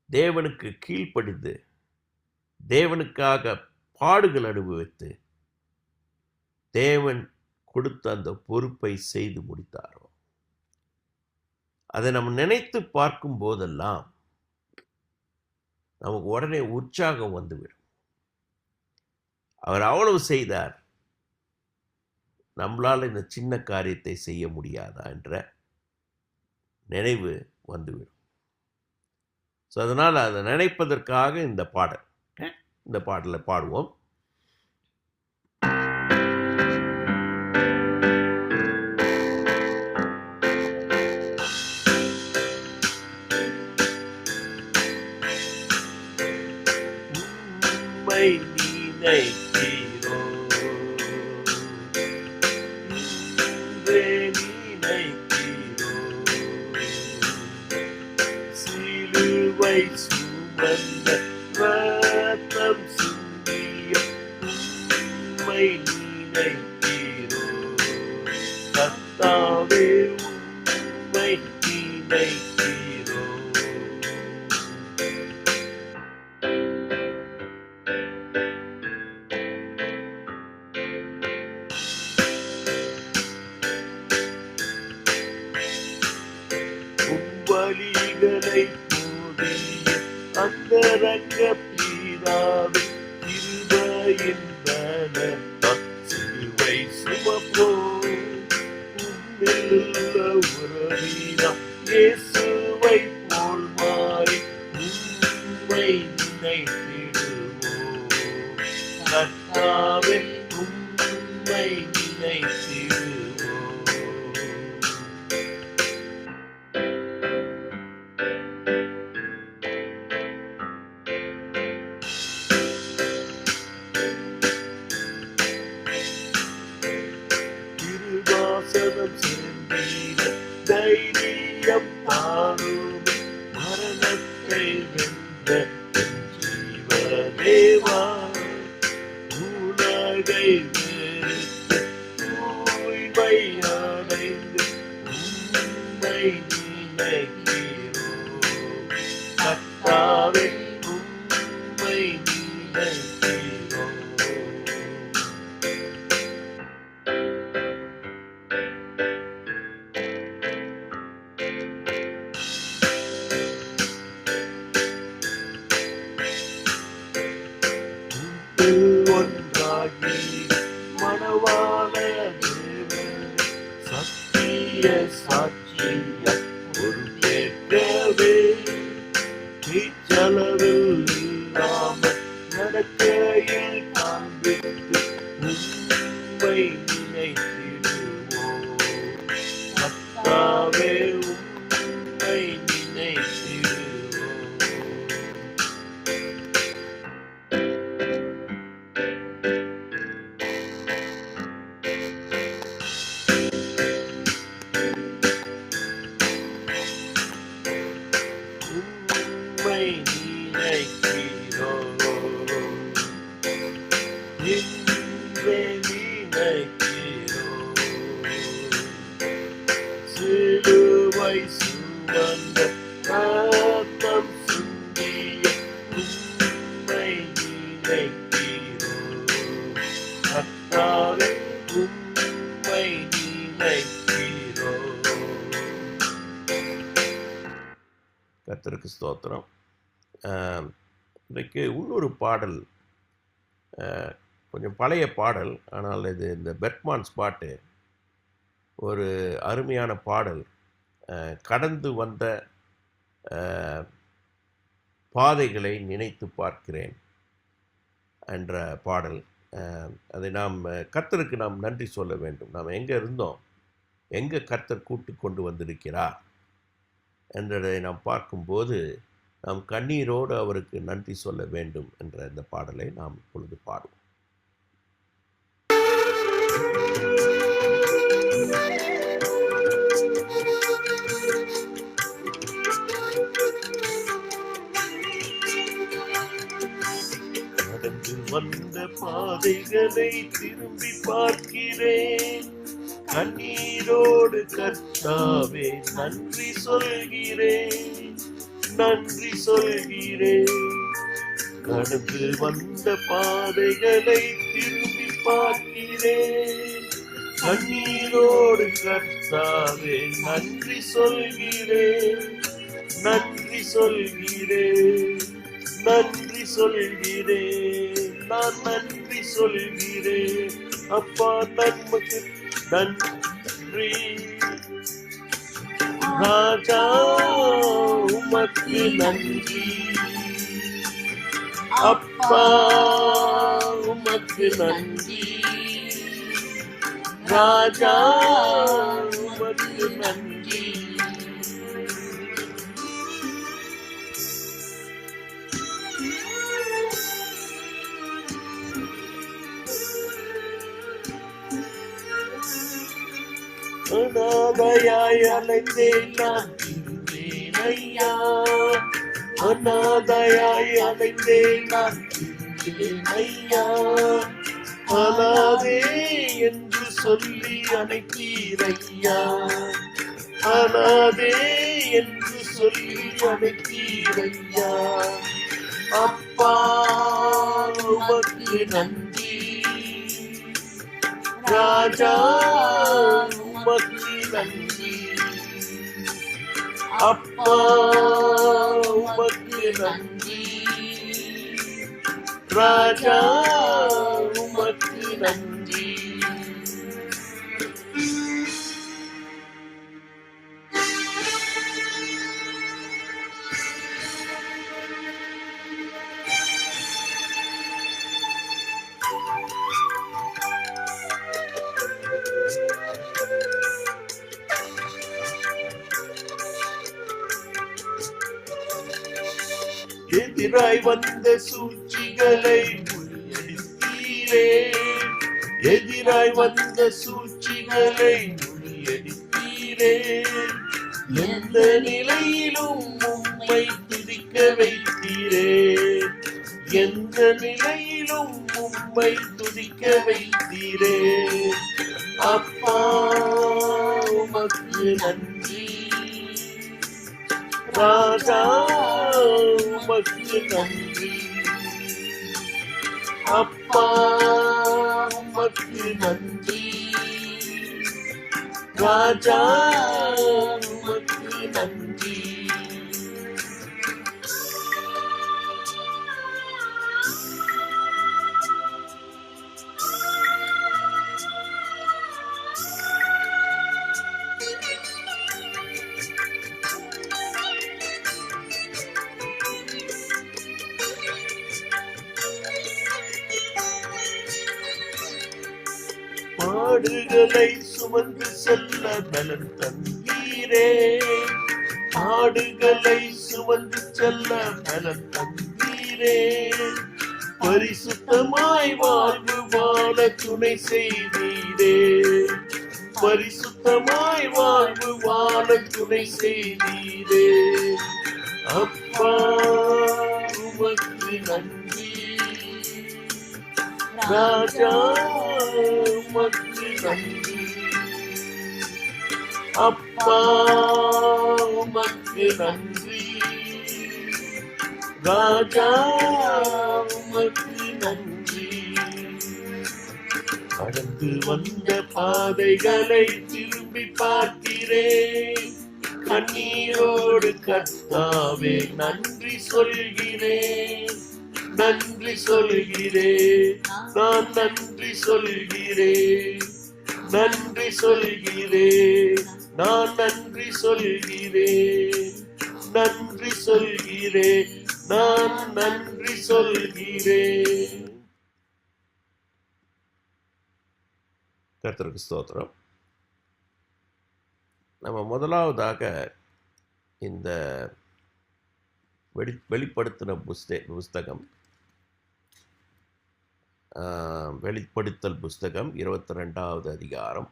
தேவனுக்கு கீழ்ப்படிந்து தேவனுக்காக பாடுகள் அனுபவித்து தேவன் கொடுத்த அந்த பொறுப்பை செய்து முடித்தாரோ, அதை நம்ம நினைத்து பார்க்கும் போதெல்லாம் நமக்கு உடனே உற்சாகம் வந்துவிடும். அவர் அவ்வளவு செய்தார், நம்மளால் இந்த சின்ன காரியத்தை செய்ய முடியாதா என்ற நினைவு வந்துவிடும். ஸோ அதனால் அதை நினைப்பதற்காக இந்த பாடலை பாடுவோம். உம்மை நினைக்கிறோம், இன்றே நினைக்கிறோம், சிலுவை சுமந்த ரத்தம் சிந்திய உம்மை நினைக்கிறோம், கர்த்தாவே உம்மை நினைக்கிறோம். வலிகளை போதிய அந்தரங்க பிதாவே, கிருபையின் பலத்தால் சிலுவை சுமப்போம். உம்மிலுள்ள உறவினால் இயேசுவை போல் மாறி உம்மை நினைத்திடுவோம். கர்த்தாவே உம்மை நினைத்திடுவோம். திருவாசனம் சேர்ந்தீர தைரியம் தாரும், மரணத்தை வென்ற ஜீவதேவா, உலகை வெறுத்து தூய்மை அடைந்து உம்மை நினைக்கிறோம். கர்த்தாவே உம்மை நினைக்கிறோம். ஒன்றாகி மணவாள தேவன் சத்திய சாட்சிய பொறுப்பேற்கவே, இச்சளவில் இல்லாமல் நடக்கையில் காண்பித்து உம்மை நினைத்திடுவோம். கர்த்தாவே உம்மை நினைத்திடுவோம். உம்மை நினைக்கிறோம், இன்றே நினைக்கிறோம், சிலுவை சுமந்த ரத்தம் சிந்திய உம்மை நினைக்கிறோம். கர்த்தாவே உம்மை நினைக்கிறோம். கர்த்தருக்கு ஸ்தோத்திரம். இன்றைக்கு இன்னொரு பாடல், கொஞ்சம் பழைய பாடல், ஆனால் இது இந்த பெர்க்மான்ஸ் பாட்டு, ஒரு அருமையான பாடல். கடந்து வந்த பாதைகளை நினைத்து பார்க்கிறேன் என்ற பாடல். அதை நாம் கர்த்தருக்கு நாம் நன்றி சொல்ல வேண்டும். நாம் எங்கே இருந்தோம், எங்கே கர்த்தர் கூட்டு கொண்டு வந்திருக்கிறார் என்றதை நாம் பார்க்கும்போது நாம் கண்ணீரோடு அவருக்கு நன்றி சொல்ல வேண்டும் என்ற இந்த பாடலை நாம் இப்பொழுது பாடுவோம். கடந்து வந்த பாதைகளை திரும்பி பார்க்கிறேன், கண்ணீரோடு கர்த்தாவே நன்றி சொல்கிறேன், நன்றி சொல்கிறேன். கடந்து வந்த பாதைகளை திரும்பி பார்க்கிறேன். கண்ணீரோடு கர்த்தாவே நன்றி சொல்கிறேன், நன்றி சொல்கிறேன், நன்றி சொல்கிறேன், நான் நன்றி சொல்கிறேன். அப்பா நன்மைக்கு நன்றி. ராஜா உமக்கு நன்றி, அப்பா உமக்கு நன்றி, ராஜா உமக்கு நன்றி. அநாதையாய் அலைந்தேன் நான் இருந்தேன் ஐயா, அநாதையாய் அலைந்தேன் நான் இருந்தேன் ஐயா. அனாதே என்று சொல்லி அழைத்தீரையா, அனாதே என்று சொல்லி அழைத்தீரையா. அப்பா உமக்கு நன்றி, ராஜா உமக்கு நன்றி, அப்பா உமக்கு நன்றி, ராஜா உமக்கு நன்றி. எதிராய் வந்த சூழ்ச்சிகளை முறியடித்தீரே, எதிராய் வந்த சூழ்ச்சிகளை முறியடித்தீரே. எந்த நிலையிலும் உம்மை துதிக்க வைத்தீரே, எந்த நிலையிலும் உம்மை துதிக்க வைத்தீரே. அப்பா உமக்கு நன்றி, ராஜா உமக்கு நன்றி, அப்பா உமக்கு நன்றி, ராஜா உமக்கு நன்றி. பாடுகளை சுமந்து செல்ல பலன் தந்தீரே, பாடுகளை சுமந்து செல்ல பலன் தந்தீரே. பரிசுத்தமாய் வாழ்வு வாழ துணை செய்தீரே, பரிசுத்தமாய் வாழ்வு வாழ துணை செய்தீரே. அப்பா உமக்கு நன்றி, ராஜா உமக்கு நன்றி, அப்பா உமக்கு நன்றி, ராஜா உமக்கு நன்றி. கடந்து வந்த பாதைகளை திரும்பி பார்க்கிறேன், கண்ணீரோடு கர்த்தாவே நன்றி சொல்கிறேன், நன்றி சொல்கிறேன், நான் நன்றி சொல்கிறேன், நன்றி சொல்கிறேன், நான் நன்றி சொல்கிறேன், நன்றி சொல்கிறேன், நான் நன்றி சொல்கிறேன். கர்த்தருக்கு ஸ்தோத்திரம். நம்ம முதலாவதாக இந்த வெளிப்படுத்தின புஸ்தகம், வெளிப்படுத்தல் புஸ்தகம் 22வது அதிகாரம்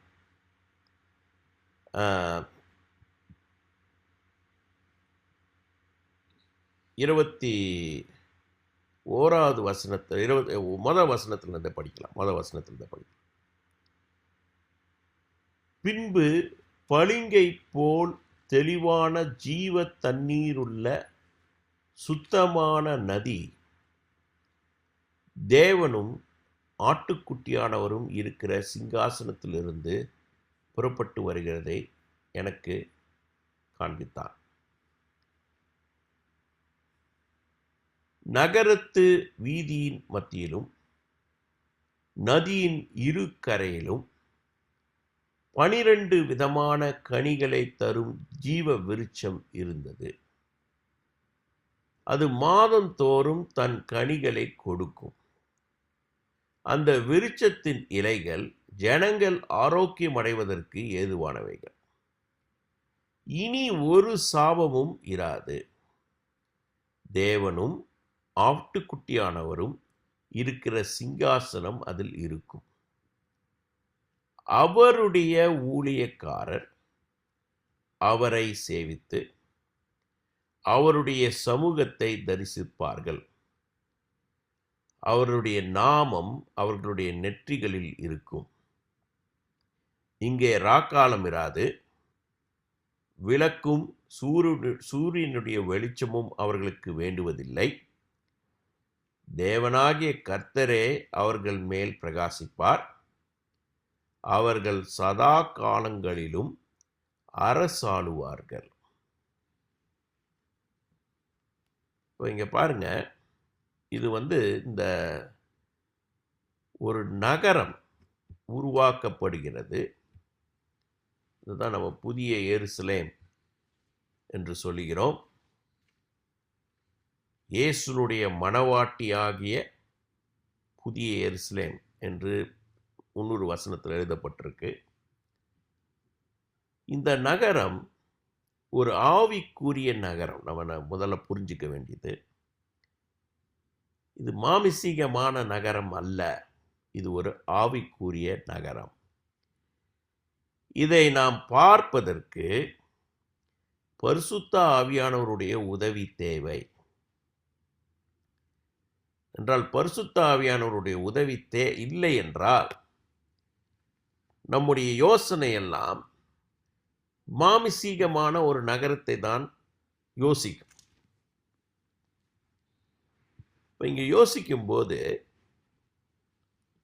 21வது வசனத்தை முதல் வசனத்திலிருந்து படிக்கலாம். பின்பு பளிங்கை போல் தெளிவான ஜீவ தண்ணீருள்ள சுத்தமான நதி தேவனும் ஆட்டுக்குட்டியானவரும் இருக்கிற சிங்காசனத்திலிருந்து புறப்பட்டு வருகிறதை எனக்கு காண்பித்தார். நகரத்து வீதியின் மத்தியிலும் நதியின் இரு கரையிலும் 12 விதமான கனிகளை தரும் ஜீவ விருட்சம் இருந்தது. அது மாதந்தோறும் தன் கனிகளை கொடுக்கும். அந்த விருட்சத்தின் இலைகள் ஜனங்கள் ஆரோக்கியமடைவதற்கு ஏதுவானவைகள். இனி ஒரு சாபமும் இராது. தேவனும் ஆட்டுக்குட்டியானவரும் இருக்கிற சிங்காசனம் அதில் இருக்கும். அவருடைய ஊழியக்காரர் அவரை சேவித்து அவருடைய சமூகத்தை தரிசிப்பார்கள். அவருடைய நாமம் அவர்களுடைய நெற்றிகளில் இருக்கும். இங்கே ராக்காலம் இராது. விளக்கும் சூரியனுடைய வெளிச்சமும் அவர்களுக்கு வேண்டுவதில்லை. தேவனாகிய கர்த்தரே அவர்கள் மேல் பிரகாசிப்பார். அவர்கள் சதா காலங்களிலும் அரசாளுவார்கள். இப்போ இங்கே பாருங்க, இது இந்த ஒரு நகரம் உருவாக்கப்படுகிறது. இதுதான் நம்ம புதிய எருசலேம் என்று சொல்லுகிறோம். இயேசுனுடைய மணவாட்டியாகிய புதிய எருசலேம் என்று 300 வசனத்தில் எழுதப்பட்டிருக்கு. இந்த நகரம் ஒரு ஆவிக்குரிய நகரம். நம்ம முதல்ல புரிஞ்சுக்க வேண்டியது, இது மாமிசீகமான நகரம் அல்ல. இது ஒரு ஆவிக்குரிய நகரம். இதை நாம் பார்ப்பதற்கு பரிசுத்த ஆவியானவருடைய உதவி தேவை. என்றால் பரிசுத்த ஆவியானவருடைய உதவி இல்லை என்றால் நம்முடைய யோசனை எல்லாம் மாமிசீகமான ஒரு நகரத்தை தான் யோசிக்கும். இப்போ இங்கே யோசிக்கும் போது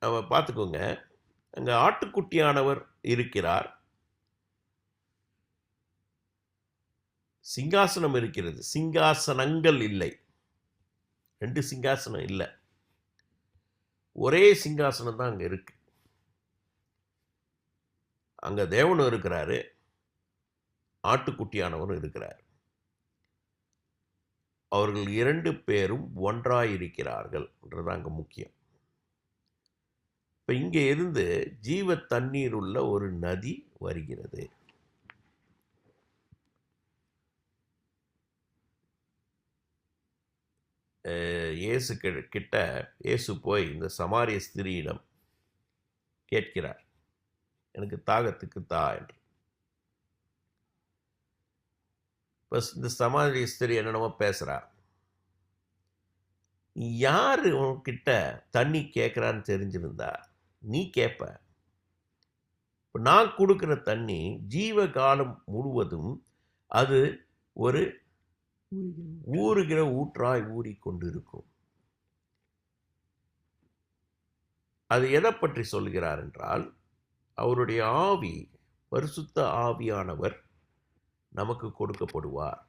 நம்ம பார்த்துக்கோங்க, அங்கே ஆட்டுக்குட்டியானவர் இருக்கிறார், சிங்காசனம் இருக்கிறது. சிங்காசனங்கள் இல்லை, 2 சிங்காசனம் இல்லை, ஒரே சிங்காசனம் தான் அங்கே இருக்கு. அங்கே தேவனும் இருக்கிறாரு, ஆட்டுக்குட்டியானவரும் இருக்கிறார். அவர்கள் 2 பேரும் ஒன்றாயிருக்கிறார்கள் என்றது அங்கே முக்கியம். இப்போ இங்கே இருந்து ஜீவ தண்ணீர் உள்ள ஒரு நதி வருகிறது. இயேசு கிட்ட இயேசு போய் இந்த சமாரிய ஸ்திரீயிடம் கேட்கிறார், எனக்கு தாகத்துக்கு தா என்று. இப்போ இந்த சமாரிய ஸ்திரீ என்னென்னமோ பேசுகிறா. நீ யார் உன்கிட்ட தண்ணி கேட்குறான்னு தெரிஞ்சிருந்தா நீ கேட்ப. இப்போ நான் கொடுக்குற தண்ணி ஜீவ காலம் முழுவதும் அது ஒரு ஊறுகிற ஊற்றாய் ஊறிக்கொண்டு இருக்கும். அது எதை பற்றி சொல்கிறார் என்றால், அவருடைய ஆவி, பரிசுத்த ஆவியானவர் நமக்கு கொடுக்கப்படுவார்.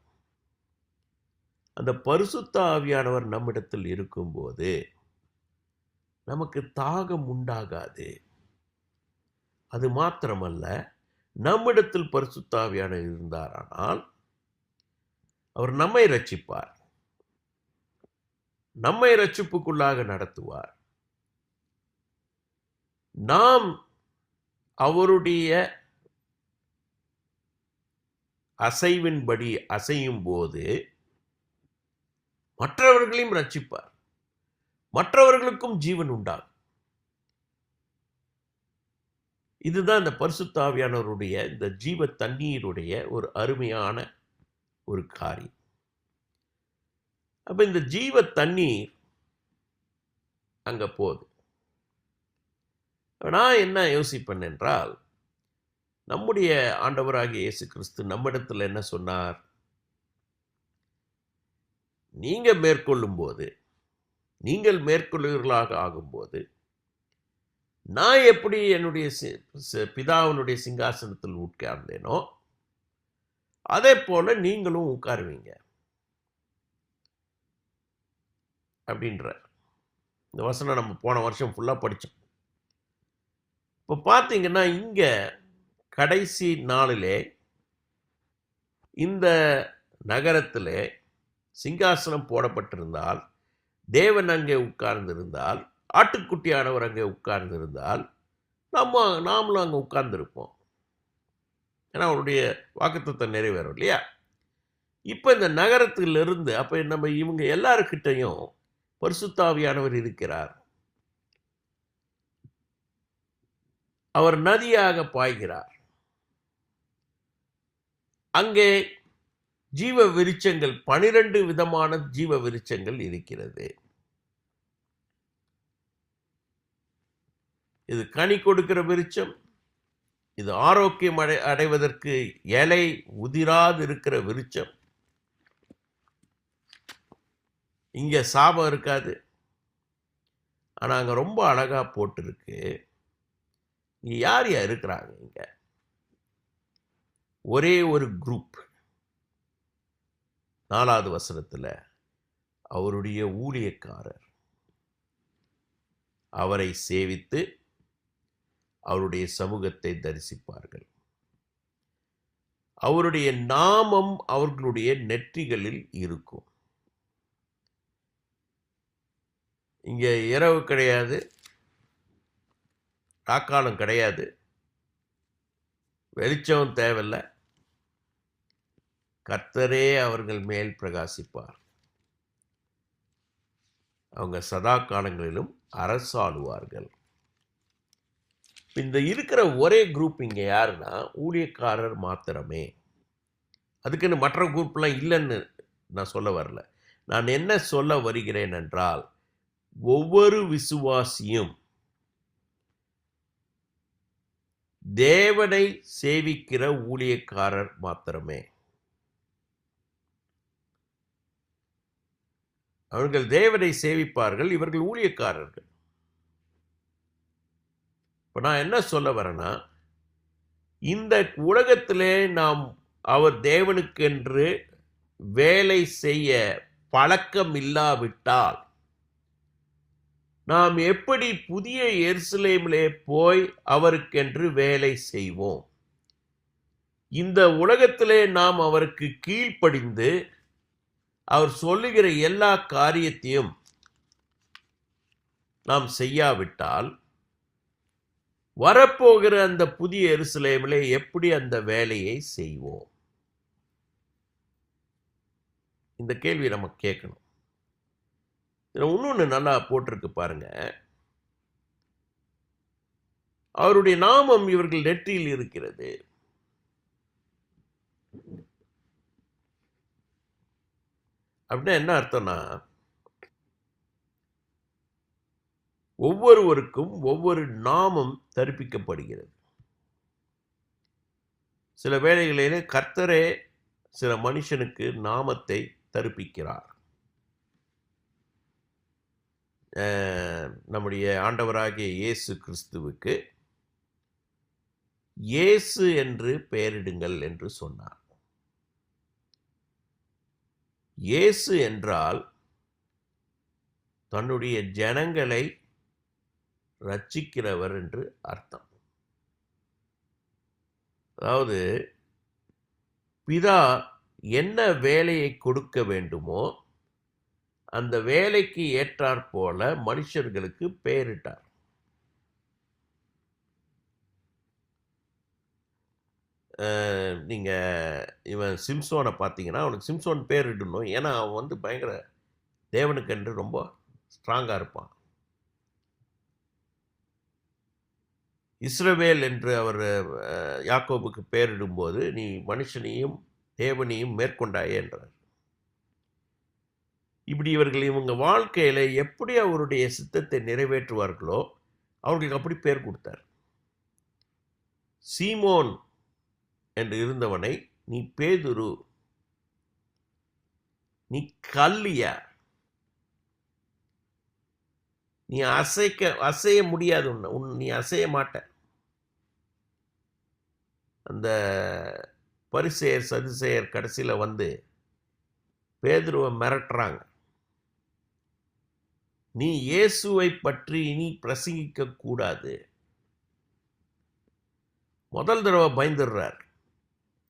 அந்த பரிசுத்த ஆவியானவர் நம்மிடத்தில் இருக்கும்போது நமக்கு தாகம் உண்டாகாது. அது மாத்திரமல்ல, நம்மிடத்தில் பரிசுத்த ஆவியானவர் இருந்தாரானால் அவர் நம்மை ரட்சிப்பார், நம்மை ரட்சிப்புக்குள்ளாக நடத்துவார். நாம் அவருடைய அசைவின்படி அசையும் போது மற்றவர்களையும் ரட்சிப்பார், மற்றவர்களுக்கும் ஜீவன் உண்டாகும். இதுதான் இந்த பரிசுத்த ஆவியானவருடைய இந்த ஜீவ தண்ணீருடைய ஒரு அருமையான ஒரு காரியம். அப்ப இந்த ஜீவ தண்ணீர் அங்க போகுது. நான் என்ன யோசிப்பேன் என்றால், நம்முடைய ஆண்டவராகிய இயேசு கிறிஸ்து நம்மிடத்தில் என்ன சொன்னார்? நீங்கள் மேற்கொள்ளும் போது, நீங்கள் மேற்கொள்ளுவர்களாக ஆகும்போது நான் எப்படி என்னுடைய பிதாவினுடைய சிங்காசனத்தில் உட்கார்ந்தேனோ அதே போல நீங்களும் உட்காருவீங்க அப்படின்ற இந்த வசனம் நம்ம போன வருஷம் ஃபுல்லாக படித்தோம். இப்போ பார்த்தீங்கன்னா இங்கே கடைசி நாளிலே இந்த நகரத்திலே சிங்காசனம் போடப்பட்டிருந்தால், தேவன் அங்கே உட்கார்ந்திருந்தால், ஆட்டுக்குட்டியானவர் அங்கே உட்கார்ந்திருந்தால், நாமளும் அங்கே உட்கார்ந்துருப்போம். ஏன்னா அவருடைய வாக்குத்தத்தம் நிறைவேறும் இல்லையா? இப்போ இந்த நகரத்திலிருந்து அப்போ நம்ம இவங்க எல்லாருக்கிட்டையும் பரிசுத்தாவியானவர் இருக்கிறார். அவர் நதியாக பாய்கிறார். அங்கே ஜீவ விருட்சங்கள் 12 விதமான ஜீவ விருட்சங்கள் இருக்கிறது. இது கனி கொடுக்கிற விருட்சம், இது ஆரோக்கியம் அடைவதற்கு இலை உதிராது இருக்கிற விருட்சம். இங்க சாபம் இருக்காது. ஆனா அங்க ரொம்ப அழகா போட்டிருக்கு. இங்க யார் யார் இருக்கிறாங்க? இங்க ஒரே ஒரு குரூப். 4வது வசனத்துல அவருடைய ஊழியக்காரர் அவரை சேவித்து அவருடைய சமூகத்தை தரிசிப்பார்கள். அவருடைய நாமம் அவர்களுடைய நெற்றிகளில் இருக்கும். இங்க இரவு கிடையாது, காக்காலம் கிடையாது, வெளிச்சம் தேவையில்லை. கர்த்தரே அவர்கள் மேல் பிரகாசிப்பார். அவங்க சதா காலங்களிலும் அரசாளுவார்கள். இந்த இருக்கிற ஒரே குரூப் இங்க யாருன்னா ஊழியக்காரர் மாத்திரமே. அதுக்குன்னு மற்ற குரூப்லாம் இல்லைன்னு நான் சொல்ல வரல. நான் என்ன சொல்ல வருகிறேன் என்றால், ஒவ்வொரு விசுவாசியும் தேவனை சேவிக்கிற ஊழியக்காரர் மாத்திரமே. அவர்கள் தேவனை சேவிப்பார்கள், இவர்கள் ஊழியக்காரர்கள். இப்போ நான் என்ன சொல்ல வரேன்னா, இந்த உலகத்திலே நாம் அவர் தேவனுக்கென்று வேலை செய்ய பழக்கம் இல்லாவிட்டால் நாம் எப்படி புதிய எருசலேமிலே போய் அவருக்கென்று வேலை செய்வோம்? இந்த உலகத்திலே நாம் அவருக்கு கீழ்ப்படிந்து அவர் சொல்லுகிற எல்லா காரியத்தையும் நாம் செய்யாவிட்டால் வரப்போகிற அந்த புதிய எருசலேமிலே எப்படி அந்த வேலையை செய்வோம்? இந்த கேள்வி நம்ம கேட்கணும். இன்னொன்று நல்லா போட்டிருக்கு பாருங்க. அவருடைய நாமம் இவர்கள் நெற்றியில் இருக்கிறது. அப்படின்னா என்ன அர்த்தம்னா, ஒவ்வொருவருக்கும் ஒவ்வொரு நாமம் தரிப்பிக்கப்படுகிறது. சில வேளைகளிலே கர்த்தரே சில மனுஷனுக்கு நாமத்தை தரிப்பிக்கிறார். நம்முடைய ஆண்டவராகிய இயேசு கிறிஸ்துவுக்கு இயேசு என்று பெயரிடுங்கள் என்று சொன்னார். இயேசு என்றால் தன்னுடைய ஜனங்களை ரட்சிக்கிறவர் என்று அர்த்தம். அதாவது பிதா என்ன வேலையை கொடுக்க வேண்டுமோ அந்த வேலைக்கு ஏற்றாற் போல மனுஷர்களுக்கு பெயரிட்டார். நீங்க இவன் சிம்சோனை பார்த்தீங்கன்னா, அவனுக்கு சிம்சோன் பேர் இடணும். ஏன்னா அவன் பயங்கர தேவனுக்கென்று ரொம்ப ஸ்ட்ராங்கா இருப்பான். இஸ்ரவேல் என்று அவர் யாக்கோபுக்கு பெயரிடும்போது, நீ மனுஷனையும் தேவனையும் மேற்கொண்டாயே என்றார். இப்படி இவங்க வாழ்க்கையில எப்படி அவருடைய சித்தத்தை நிறைவேற்றுவார்களோ அவர்களுக்கு அப்படி பெயர் கொடுத்தார். சீமோன் என்று இருந்தவனை நீ பேதுரு, நீ கல்லியா, நீ அசைய முடியாது. நீ அசைய மாட்ட. அந்த பரிசேயர் சதுசேயர் கடைசியில் வந்து பேதுருவை மிரட்டுறாங்க. நீ இயேசுவை பற்றி இனி பிரசங்கிக்க கூடாது. முதல் தடவை பயந்துடுறார்.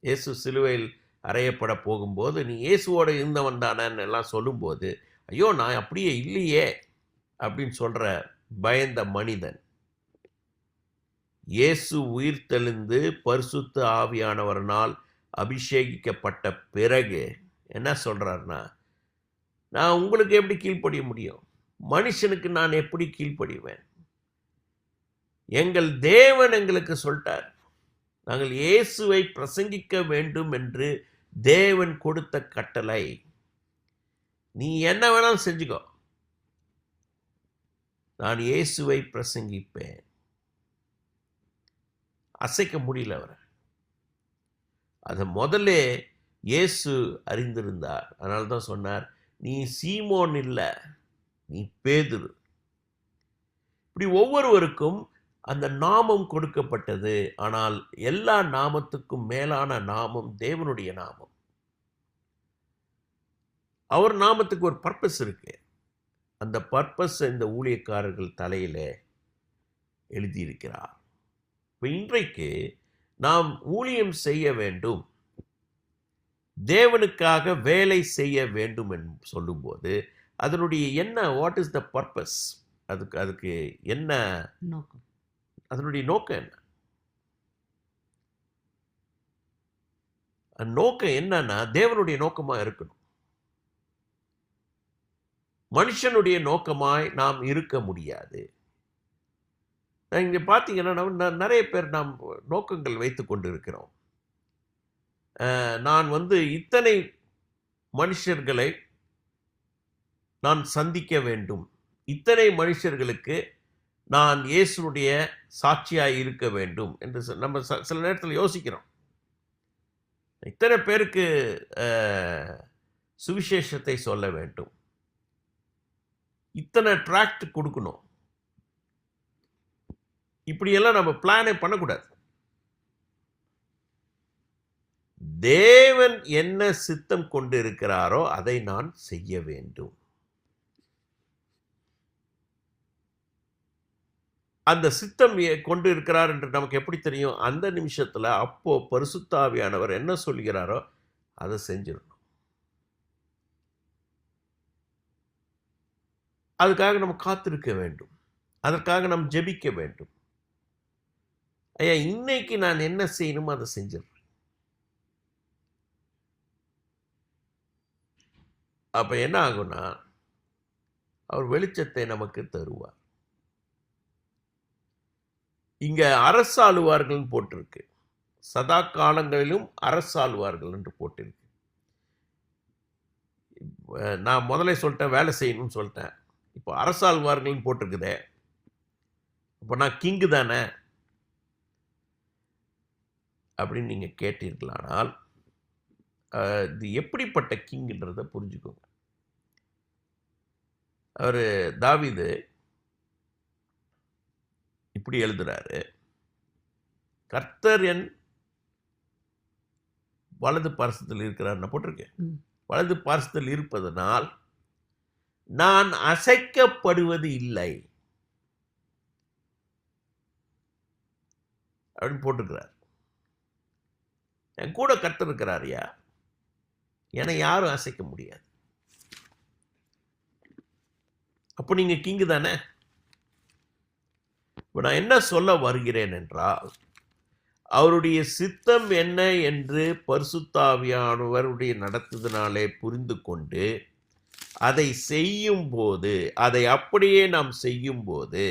இயேசு சிலுவையில் அறையப்பட போகும்போது நீ இயேசுவோட இருந்தவன் தானன்னு எல்லாம் சொல்லும்போது, ஐயோ நான் அப்படியே இல்லையே அப்படின்னு சொல்ற பயந்த மனிதன் இயேசு உயிர் தெளிந்து பரிசுத்த ஆவியானவரனால் அபிஷேகிக்கப்பட்ட பிறகு என்ன சொல்றாருன்னா, நான் உங்களுக்கு எப்படி கீழ்ப்படிய முடியும்? மனுஷனுக்கு நான் எப்படி கீழ்ப்படிவேன்? எங்கள் தேவன் எங்களுக்கு சொல்லிட்டார், நாங்கள் இயேசுவை பிரசங்கிக்க வேண்டும் என்று தேவன் கொடுத்த கட்டளை. நீ என்ன வேணாலும் செஞ்சுக்கோ, நான் இயேசுவை பிரசங்கிப்பேன். அசைக்க முடியல அவரை. அதை முதல்ல இயேசு அறிந்திருந்தார். அதனால தான் சொன்னார், நீ சீமோன் இல்லை, நீ பேதுரு. இப்படி ஒவ்வொருவருக்கும் அந்த நாமம் கொடுக்கப்பட்டது. ஆனால் எல்லா நாமத்துக்கும் மேலான நாமம் தேவனுடைய நாமம். அவர் நாமத்துக்கு ஒரு பர்பஸ் இருக்கு. அந்த பர்பஸ் இந்த ஊழியக்காரர்கள் தலையில எழுதியிருக்கிறார். இப்போ இன்றைக்கு நாம் ஊழியம் செய்ய வேண்டும், தேவனுக்காக வேலை செய்ய வேண்டும் என்று சொல்லும்போது அதனுடைய என்ன, வாட் இஸ் த பர்பஸ், அதுக்கு என்ன நோக்கம், அதனுடைய நோக்கம் என்ன? நோக்கம் என்னன்னா தேவனுடைய நோக்கமா இருக்கணும். மனுஷனுடைய நோக்கமாய் நாம் இருக்க முடியாது. இங்க பார்த்தீங்கன்னா நிறைய பேர் நாம் நோக்கங்கள் வைத்துக் கொண்டு இருக்கிறோம். நான் இத்தனை மனுஷர்களை நான் சந்திக்க வேண்டும், இத்தனை மனுஷர்களுக்கு நான் இயேசுனுடைய சாட்சியாய் இருக்க வேண்டும் என்று நம்ம சில நேரத்தில் யோசிக்கிறோம். இத்தனை பேருக்கு சுவிசேஷத்தை சொல்ல வேண்டும், இத்தனை டிராக்ட் கொடுக்கணும், இப்படியெல்லாம் நம்ம பிளானே பண்ணக்கூடாது. தேவன் என்ன சித்தம் கொண்டு இருக்கிறாரோ அதை நான் செய்ய வேண்டும். அந்த சித்தம் கொண்டு இருக்கிறார் என்று நமக்கு எப்படி தெரியும்? அந்த நிமிஷத்துல அப்போ பரிசுத்த ஆவியானவர் என்ன சொல்கிறாரோ அதை செஞ்சிடணும். அதுக்காக நம்ம காத்திருக்க வேண்டும், அதற்காக நாம் ஜெபிக்க வேண்டும். ஐயா இன்னைக்கு நான் என்ன செய்யணுமோ அதை செஞ்சிடறேன். அப்ப என்ன ஆகும்னா அவர் வெளிச்சத்தை நமக்கு தருவார். இங்க அரசாளுவார்கள் போட்டிருக்கு, சதா காலங்களிலும் அரசாளுவார்கள் என்று போட்டிருக்கு. நான் முதல்ல சொல்லிட்டேன் வேலை செய்யணும்னு சொல்லிட்டேன், இப்போ அரசாள்வார்கள் போட்டிருக்குதே, இப்போ நான் கிங்கு தானே அப்படின்னு நீங்க கேட்டீர்களானால் இது எப்படிப்பட்ட கிங்ன்றதை புரிஞ்சுக்கோங்க. அவர் தாவீது இப்படி எழுதுறாரு, கர்த்தர் என் வலது பார்சத்தில் இருக்கிறார் போட்டிருக்கேன். வலது பார்சத்தில் இருப்பதனால் நான் அசைக்கப்படுவது இல்லை அப்படின்னு போட்டிருக்கிறார். என் கூட கர்த்தர் இருக்கிறாரியா, என்னை யாரும் அசைக்க முடியாது. அப்போ நீங்க கிங்கு தானே. இப்போ நான் என்ன சொல்ல வருகிறேன் என்றால், அவருடைய சித்தம் என்ன என்று பரிசுத்த ஆவியானவருடைய நடத்துதனாலே புரிந்து கொண்டு அதை செய்யும் போது, அதை அப்படியே நாம் செய்யும் போது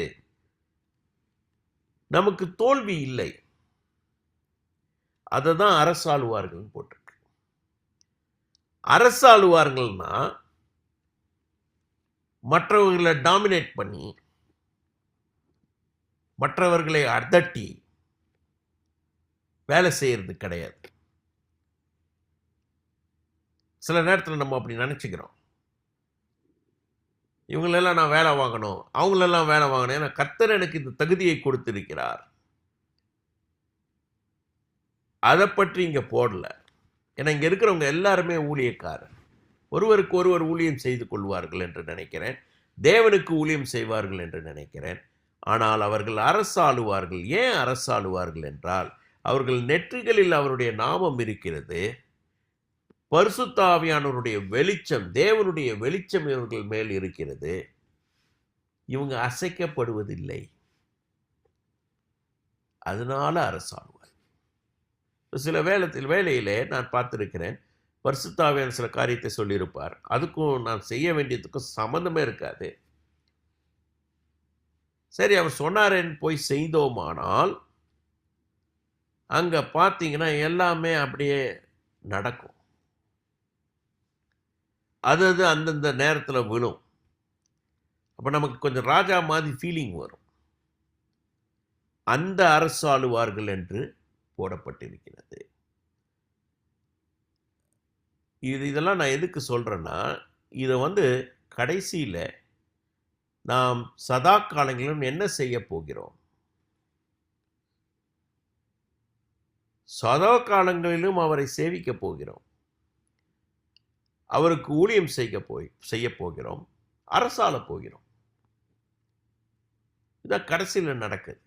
நமக்கு தோல்வி இல்லை. அதை தான் அரசாளுவார்கள் போட்டிருக்கு. அரசாளுவார்கள்னா மற்றவர்களை டாமினேட் பண்ணி, மற்றவர்களை அதட்டி வேலை செய்யறது கிடையாது. சில நேரத்தில் நம்ம அப்படி நினைச்சுக்கிறோம். இவங்களெல்லாம் நான் வேலை வாங்கணும், அவங்களெல்லாம் வேலை வாங்கணும், ஏன்னா கர்த்தர் எனக்கு இந்த தகுதியை கொடுத்திருக்கிறார். அதை பற்றி இங்கே போடல. ஏன்னா இங்கே இருக்கிறவங்க எல்லாருமே ஊழியக்காரர். ஒருவருக்கு ஒருவர் ஊழியம் செய்து கொள்வார்கள் என்று நினைக்கிறேன். தேவனுக்கு ஊழியம் செய்வார்கள் என்று நினைக்கிறேன். ஆனால் அவர்கள் அரசாளுவார்கள். ஏன் அரசாளுவார்கள் என்றால், அவர்கள் நெற்றிகளில் அவருடைய நாமம் இருக்கிறது. பரிசுத்த ஆவியானவருடைய வெளிச்சம், தேவனுடைய வெளிச்சம் இவர்கள் மேல் இருக்கிறது. இவங்க அசைக்கப்படுவதில்லை. அதனால அரசாளுவார். சில வேளையிலே நான் பார்த்திருக்கிறேன், பரிசுத்த ஆவியானவர் சில காரியத்தை சொல்லியிருப்பார். அதுக்கும் நான் செய்ய வேண்டியதுக்கும் சம்மந்தமே இருக்காது. சரி, அவர் சொன்னாரேன்னு போய் செய்தோமானால் அங்க பார்த்தீங்கன்னா எல்லாமே அப்படியே நடக்கும். அது அந்தந்த நேரத்தில் விழும். அப்போ நமக்கு கொஞ்சம் ராஜா மாதிரி ஃபீலிங் வரும். அந்த அரசாளுவார்கள் என்று போடப்பட்டிருக்கிறது. இதெல்லாம் நான் எதுக்கு சொல்கிறேன்னா, இதை கடைசியில் நாம் சதா காலங்களிலும் என்ன செய்ய போகிறோம்? சதா காலங்களிலும் அவரை சேவிக்க போகிறோம். அவருக்கு ஊழியம் செய்ய போகிறோம். அரசாள போகிறோம். இதான் கடைசியில் நடக்குது.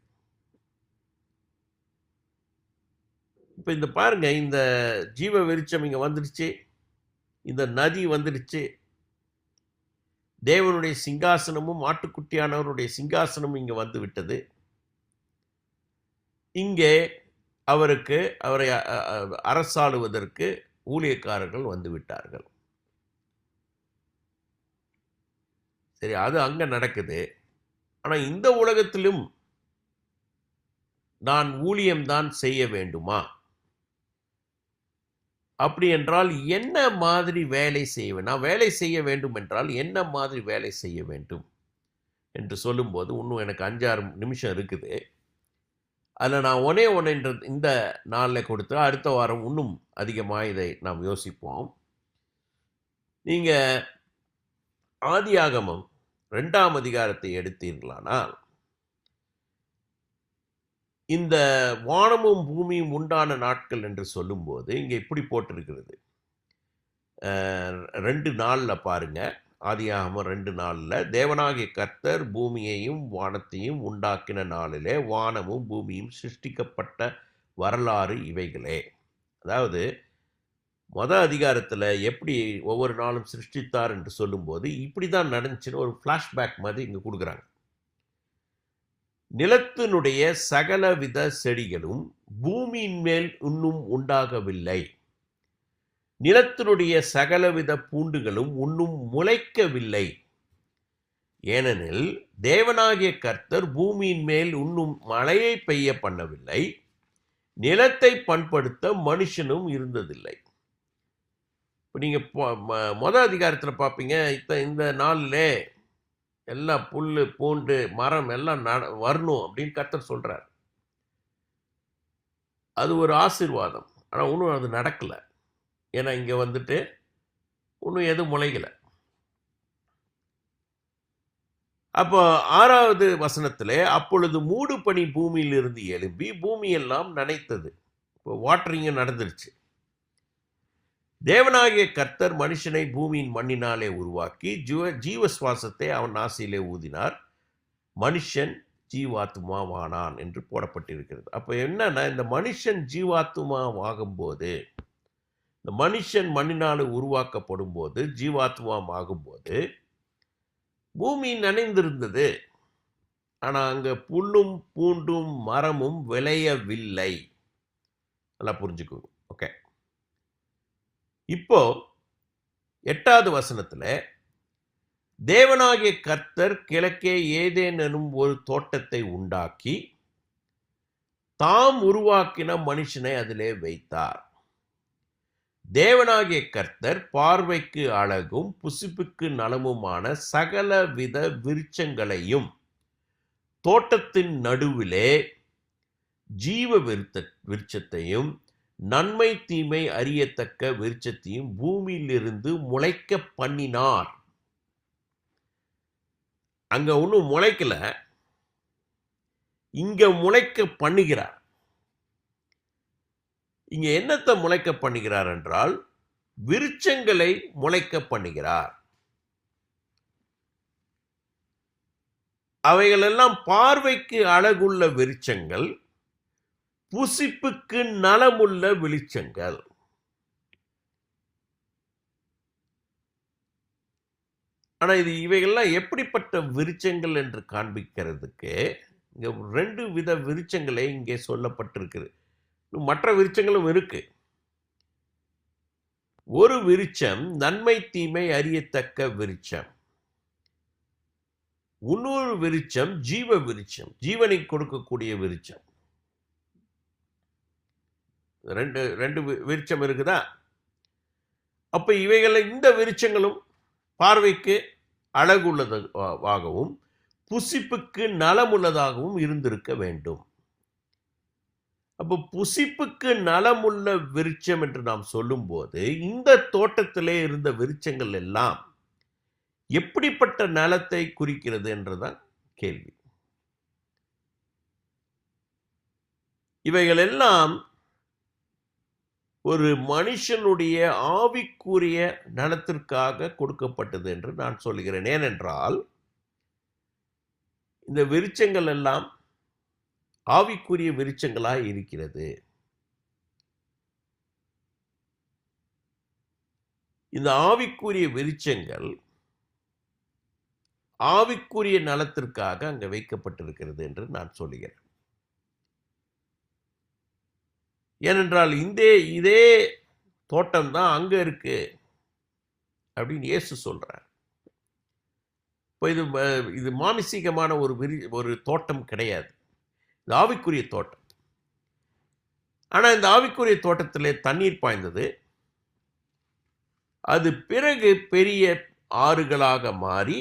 இப்போ இந்த பாருங்க, இந்த ஜீவ வெளிச்சம் இங்கே வந்துடுச்சு, இந்த நதி வந்துடுச்சு, தேவனுடைய சிங்காசனமும் ஆட்டுக்குட்டியானவருடைய சிங்காசனமும் இங்கே வந்து விட்டது. இங்கே அவரை அரசாளுவதற்கு ஊழியக்காரர்கள் வந்து விட்டார்கள். சரி, அது அங்க நடக்குது. ஆனா இந்த உலகத்திலும் நான் ஊழியம்தான் செய்ய வேண்டுமா? அப்படி என்றால் என்ன மாதிரி வேலை செய்வேன்? நான் வேலை செய்ய வேண்டும் என்றால் என்ன மாதிரி வேலை செய்ய வேண்டும் என்று சொல்லும்போது இன்னும் எனக்கு 5-6 நிமிஷம் இருக்குது. அதில் நான் ஒன்னே இந்த நாளில் கொடுத்து அடுத்த வாரம் இன்னும் அதிகமாக இதை நாம் யோசிப்போம். நீங்கள் ஆதியாகமம் 2ஆம் அதிகாரத்தை எடுத்தீர்களானால், இந்த வானமும் பூமியும் உண்டான நாட்கள் என்று சொல்லும்போது இங்கே இப்படி போட்டிருக்கிறது. 2 நாளில் பாருங்க, ஆதியாகமம் 2 நாளில், தேவனாகிய கர்த்தர் பூமியையும் வானத்தையும் உண்டாக்கின நாளிலே வானமும் பூமியும் சிருஷ்டிக்கப்பட்ட வரலாறு இவைகளே. அதாவது அதிகாரத்தில் எப்படி ஒவ்வொரு நாளும் சிருஷ்டித்தார் என்று சொல்லும்போது இப்படி தான் நடந்துச்சுன்னு ஒரு ஃப்ளாஷ்பேக் மாதிரி இங்கே கொடுக்குறாங்க. நிலத்தினுடைய சகலவித செடிகளும் பூமியின் மேல் இன்னும் உண்டாகவில்லை, நிலத்தினுடைய சகலவித பூண்டுகளும் இன்னும் முளைக்கவில்லை. ஏனெனில் தேவனாகிய கர்த்தர் பூமியின் மேல் இன்னும் மழையை பெய்ய பண்ணவில்லை, நிலத்தை பண்படுத்த மனுஷனும் இருந்ததில்லை. இப்போ நீங்கள் அதிகாரத்தில் பார்ப்பீங்க, இந்த நாளில் எல்லாம் புல் பூண்டு மரம் எல்லாம் வரணும் அப்படின்னு கர்த்தர் சொல்கிறார். அது ஒரு ஆசீர்வாதம். ஆனால் இன்னும் அது நடக்கலை. ஏன்னா இங்கே இன்னும் எதுவும் முளைக்கலை. அப்போ 6வது வசனத்தில், அப்பொழுது மூடு பனி பூமியிலிருந்து எழும்பி பூமியெல்லாம் நனைத்தது. இப்போ வாட்டரிங்க நடந்துருச்சு. தேவனாகிய கர்த்தர் மனுஷனை பூமியின் மண்ணினாலே உருவாக்கி ஜீவ சுவாசத்தை அவன் நாசியிலே ஊதினார், மனுஷன் ஜீவாத்மாவானான் என்று போடப்பட்டிருக்கிறது. அப்போ என்னன்னா, இந்த மனுஷன் ஜீவாத்மாவாகும்போது, இந்த மனுஷன் மண்ணினால் உருவாக்கப்படும் போது, ஜீவாத்மாவாகும்போது பூமி நனைந்திருந்தது. ஆனால் அங்கே புல்லும் பூண்டும் மரமும் விளையவில்லை. நல்லா புரிஞ்சுக்கோங்க. ஓகே, இப்போ 8வது வசனத்தில், தேவனாகிய கர்த்தர் கிழக்கே ஏதேன் எனும் ஒரு தோட்டத்தை உண்டாக்கி தாம் உருவாக்கின மனுஷனை அதிலே வைத்தார். தேவனாகிய கர்த்தர் பார்வைக்கு அழகும் புசிப்புக்கு நலமுமான சகல வித விருட்சங்களையும் தோட்டத்தின் நடுவிலே ஜீவ விருட்சத்தையும் நன்மை தீமை அறியத்தக்க விருட்சத்தையும் பூமியிலிருந்து முளைக்க பண்ணினார். அங்க ஒன்றும் முளைக்கல, இங்க முளைக்க பண்ணுகிறார். இங்க என்னத்தை முளைக்க பண்ணுகிறார் என்றால் விருட்சங்களை முளைக்க பண்ணுகிறார். அவைகளெல்லாம் பார்வைக்கு அழகுள்ள விருட்சங்கள், புசிப்புக்கு நலமுள்ள விருட்சங்கள். ஆனா இவைகள்லாம் எப்படிப்பட்ட விருட்சங்கள் என்று காண்பிக்கிறதுக்கு இங்க 2 வித விருட்சங்களே இங்கே சொல்லப்பட்டிருக்குது. மற்ற விருட்சங்களும் இருக்கு. ஒரு விருட்சம் நன்மை தீமை அறியத்தக்க விருட்சம். இன்னொரு விருட்சம் ஜீவ விருட்சம், ஜீவனை கொடுக்கக்கூடிய விருட்சம். ரெண்டு விருட்சம் இருக்குதா? அப்ப இவைகளை இந்த விருட்சங்களும் பார்வைக்கு அழகுள்ளதாகவும் புசிப்புக்கு நலமுள்ளதாகவும் இருந்திருக்க வேண்டும். அப்போ புசிப்புக்கு நலமுள்ள விருட்சம் என்று நாம் சொல்லும்போது இந்த தோட்டத்திலே இருந்த விருட்சங்கள் எல்லாம் எப்படிப்பட்ட நலத்தை குறிக்கிறது என்றுதான் கேள்வி. இவைகள் எல்லாம் ஒரு மனுஷனுடைய ஆவிக்குரிய நலத்திற்காக கொடுக்கப்பட்டது என்று நான் சொல்கிறேன். ஏனென்றால் இந்த விருட்சங்கள் எல்லாம் ஆவிக்குரிய விருட்சங்களாய் இருக்கிறது. இந்த ஆவிக்குரிய விருட்சங்கள் ஆவிக்குரிய நலத்திற்காக அங்க வைக்கப்பட்டிருக்கிறது என்று நான் சொல்லுகிறேன். ஏனென்றால் இதே தோட்டம் தான் அங்க இருக்கு அப்படின்னு இயேசு சொல்றார். இப்போ இது மாமிசீகமான ஒரு தோட்டம் கிடையாது, இது ஆவிக்குரிய தோட்டம். ஆனா இந்த ஆவிக்குரிய தோட்டத்திலே தண்ணீர் பாய்ந்தது. அது பிறகு பெரிய ஆறுகளாக மாறி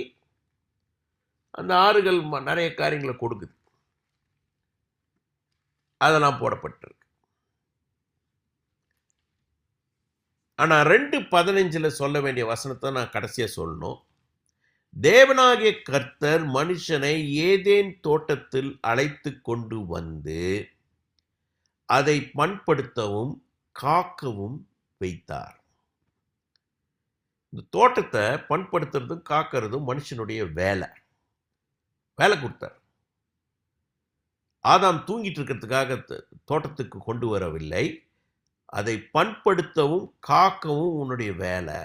அந்த ஆறுகள் நிறைய காரியங்களை கொடுக்குது. அதெல்லாம் போடப்பட்டிருக்கு. ஆனா 2:15 சொல்ல வேண்டிய வசனத்தை நான் கடைசியா சொல்லணும். தேவனாகிய கர்த்தர் மனுஷனை ஏதேன் தோட்டத்தில் அழைத்து கொண்டு வந்து அதை பண்படுத்தவும் காக்கவும் வைத்தார். இந்த தோட்டத்தை பண்படுத்துறதும் காக்கிறதும் மனுஷனுடைய வேலை கொடுத்தார். ஆதாம் தூங்கிட்டு இருக்கிறதுக்காக தோட்டத்துக்கு கொண்டு வரவில்லை, அதை பண்படுத்தவும் காக்கவும் உன்னுடைய வேலை.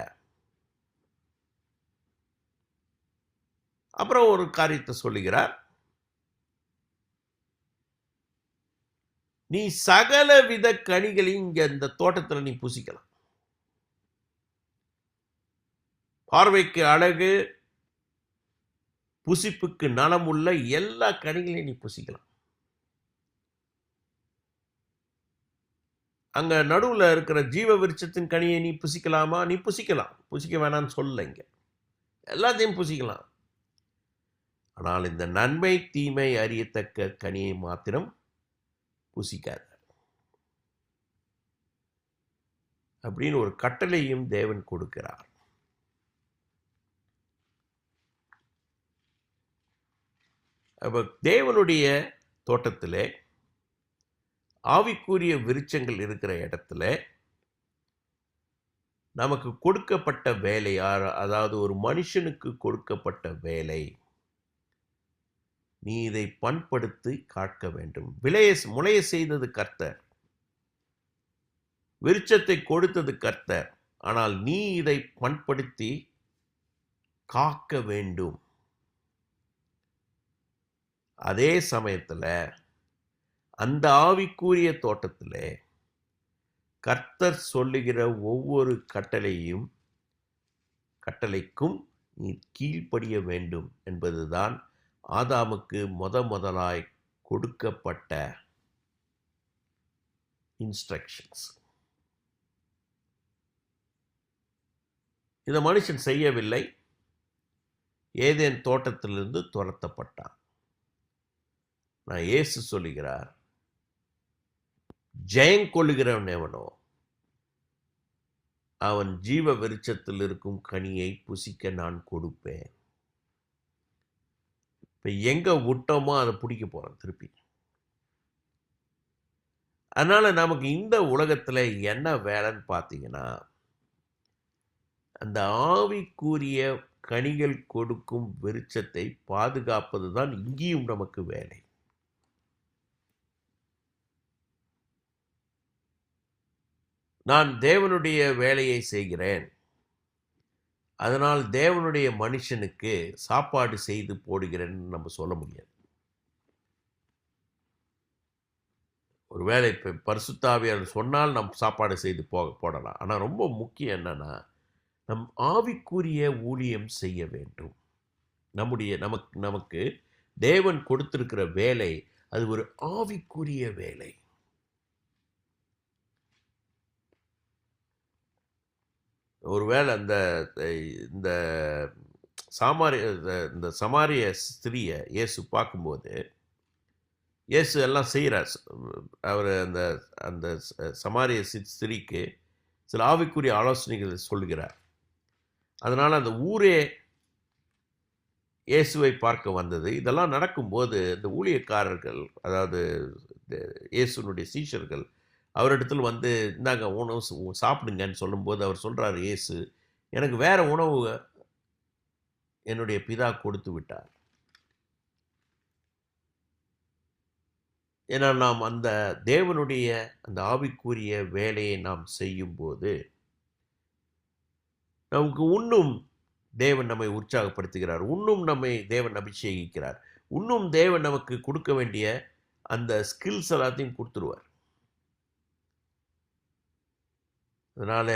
அப்புறம் ஒரு காரியத்தை சொல்லுகிறார், நீ சகல வித கனிகளையும் இங்க இந்த தோட்டத்தில் நீ புசிக்கலாம். பார்வைக்கு அழகு, புசிப்புக்கு நலமுள்ள எல்லா கனிகளையும் நீ புசிக்கலாம். அங்க நடுவில் இருக்கிற ஜீவ விருட்சத்தின் கனியை நீ புசிக்கலாமா? நீ புசிக்கலாம், புசிக்க வேணான்னு சொல்ல, இங்க எல்லாத்தையும் புசிக்கலாம். ஆனால் இந்த நன்மை தீமை அறியத்தக்க கனியை மாத்திரம் புசிக்காத அப்படின்னு ஒரு கட்டளையும் தேவன் கொடுக்கிறார். அப்ப தேவனுடைய தோட்டத்திலே ஆவிக்குரிய விருட்சங்கள் இருக்கிற இடத்துல நமக்கு கொடுக்கப்பட்ட வேலை, அதாவது ஒரு மனுஷனுக்கு கொடுக்கப்பட்ட வேலை, நீ இதை பண்படுத்தி காக்க வேண்டும். முளைய செய்தது கர்த்தர், விருட்சத்தை கொடுத்தது கர்த்தர். ஆனால் நீ இதை பண்படுத்தி காக்க வேண்டும். அதே சமயத்தில் அந்த ஆவிக்குரிய தோட்டத்திலே கர்த்தர் சொல்லுகிற ஒவ்வொரு கட்டளைக்கும் நீ கீழ்ப்படிய வேண்டும் என்பதுதான் ஆதாமுக்கு முதலாய் கொடுக்கப்பட்ட இன்ஸ்ட்ரக்ஷன்ஸ். இந்த மனுஷன் செய்யவில்லை, ஏதேன் தோட்டத்திலிருந்து துரத்தப்பட்டான். நான் இயேசு சொல்லுகிறார், ஜெயம் கொள்ளுகிறவன் எவனோ அவன் ஜீவ விருட்சத்தில் இருக்கும் கனியை புசிக்க நான் கொடுப்பேன். இப்போ எங்கே விட்டோமோ அதை பிடிக்க போகிறோம் திருப்பி. அதனால் நமக்கு இந்த உலகத்தில் என்ன வேலைன்னு பார்த்தீங்கன்னா, அந்த ஆவிக்குரிய கனிகள் கொடுக்கும் விருட்சத்தை பாதுகாப்பது தான் இங்கேயும் நமக்கு வேலை. நான் தேவனுடைய வேலையை செய்கிறேன், அதனால் தேவனுடைய மனுஷனுக்கு சாப்பாடு செய்து போடுகிறேன்னு நம்ம சொல்ல முடியாது. ஒருவேளை இப்போ பரிசுத்த ஆவியானவர் சொன்னால் நம் சாப்பாடு செய்து போடலாம். ஆனால் ரொம்ப முக்கியம் என்னன்னா, நம் ஆவிக்குரிய ஊழியம் செய்ய வேண்டும். நமக்கு தேவன் கொடுத்திருக்கிற வேலை அது ஒரு ஆவிக்குரிய வேலை. ஒருவேளை இந்த இந்த சமாரிய ஸ்திரியை இயேசு பார்க்கும்போது, இயேசு எல்லாம் செய்கிறார். அவர் அந்த அந்த சமாரிய ஸ்திரிக்கு சில ஆவிக்குரிய ஆலோசனைகள் சொல்கிறார். அதனால் அந்த ஊரே இயேசுவை பார்க்க வந்தது. இதெல்லாம் நடக்கும்போது இந்த ஊழியக்காரர்கள், அதாவது இயேசுனுடைய சீஷர்கள் அவரிடத்தில் வந்து இந்தாங்க உணவு சாப்பிடுங்கன்னு சொல்லும்போது அவர் சொல்கிறார், இயேசு எனக்கு வேறு உணவு என்னுடைய பிதா கொடுத்து விட்டார். ஏன்னா நாம் அந்த தேவனுடைய அந்த ஆவிக்குரிய வேலையை நாம் செய்யும்போது நமக்கு இன்னும் தேவன் நம்மை உற்சாகப்படுத்துகிறார், இன்னும் நம்மை தேவன் அபிஷேகிக்கிறார், இன்னும் தேவன் நமக்கு கொடுக்க வேண்டிய அந்த ஸ்கில்ஸ் எல்லாத்தையும் கொடுத்துருவார். அதனால்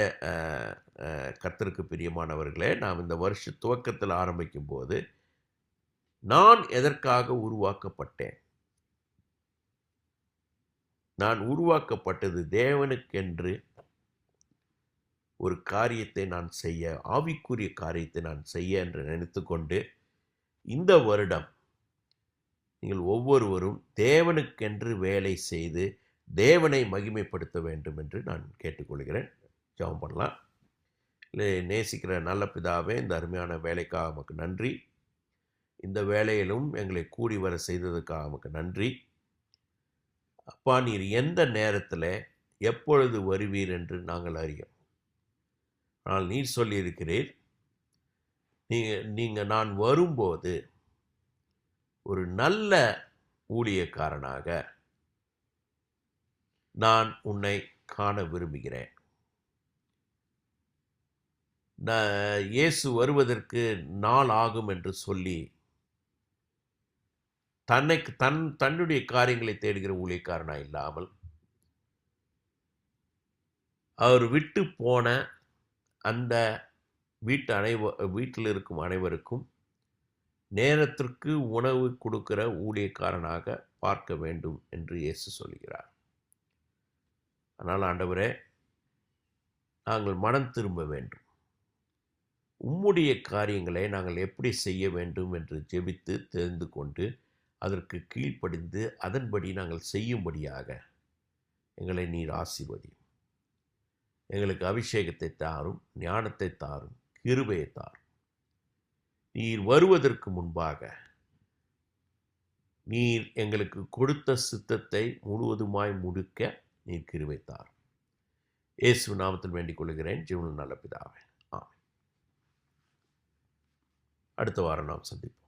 கர்த்தருக்கு பிரியமானவர்களே, நாம் இந்த வருஷ துவக்கத்தில் ஆரம்பிக்கும் போது நான் எதற்காக உருவாக்கப்பட்டேன்? நான் உருவாக்கப்பட்டது தேவனுக்கென்று ஒரு காரியத்தை நான் செய்ய, ஆவிக்குரிய காரியத்தை நான் செய்ய என்று நினைத்து கொண்டு இந்த வருடம் நீங்கள் ஒவ்வொருவரும் தேவனுக்கென்று வேலை செய்து தேவனை மகிமைப்படுத்த வேண்டும் என்று நான் கேட்டுக்கொள்கிறேன். ஜெபம் பண்ணலாம். நேசிக்கிற நல்ல பிதாவே, இந்த அருமையான வேலைக்காக நமக்கு நன்றி. இந்த வேலையிலும் எங்களை கூடி வர செய்ததுக்காக நமக்கு நன்றி. அப்பா, நீர் எந்த நேரத்தில் எப்பொழுது வருவீர் என்று நாங்கள் அறியோம். ஆனால் நீர் சொல்லியிருக்கிறீர், நீங்கள் நான் வரும்போது ஒரு நல்ல ஊழியக்காரனாக நான் உன்னை காண விரும்புகிறேன். இயேசு வருவதற்கு நாள் ஆகும் என்று சொல்லி தன்னுடைய காரியங்களை தேடுகிற ஊழியக்காரனா இல்லாமல், அவர் விட்டு போன அந்த வீட்டில் இருக்கும் அனைவருக்கும் நேரத்திற்கு உணவு கொடுக்கிற ஊழியக்காரனாக பார்க்க வேண்டும் என்று இயேசு சொல்கிறார். ஆனால் ஆண்டவரே, நாங்கள் மனம் திரும்ப வேண்டும். உம்முடைய காரியங்களை நாங்கள் எப்படி செய்ய வேண்டும் என்று ஜெபித்து தெரிந்து கொண்டு அதற்கு கீழ்ப்படிந்து அதன்படி நாங்கள் செய்யும்படியாக எங்களை நீர் ஆசீர்வதியும். எங்களுக்கு அபிஷேகத்தை தாரும், ஞானத்தை தாரும், கிருபையை தாரும். நீர் வருவதற்கு முன்பாக நீர் எங்களுக்கு கொடுத்த சித்தத்தை முழுவதுமாய் முடிக்க நீர் கிருபை தாரும். இயேசு நாமத்தில் வேண்டிக் கொள்கிறேன், ஜீவனுள்ள நல்ல பிதாவே. ஆமென். அடுத்த வாரம் நாம் சந்திப்போம்.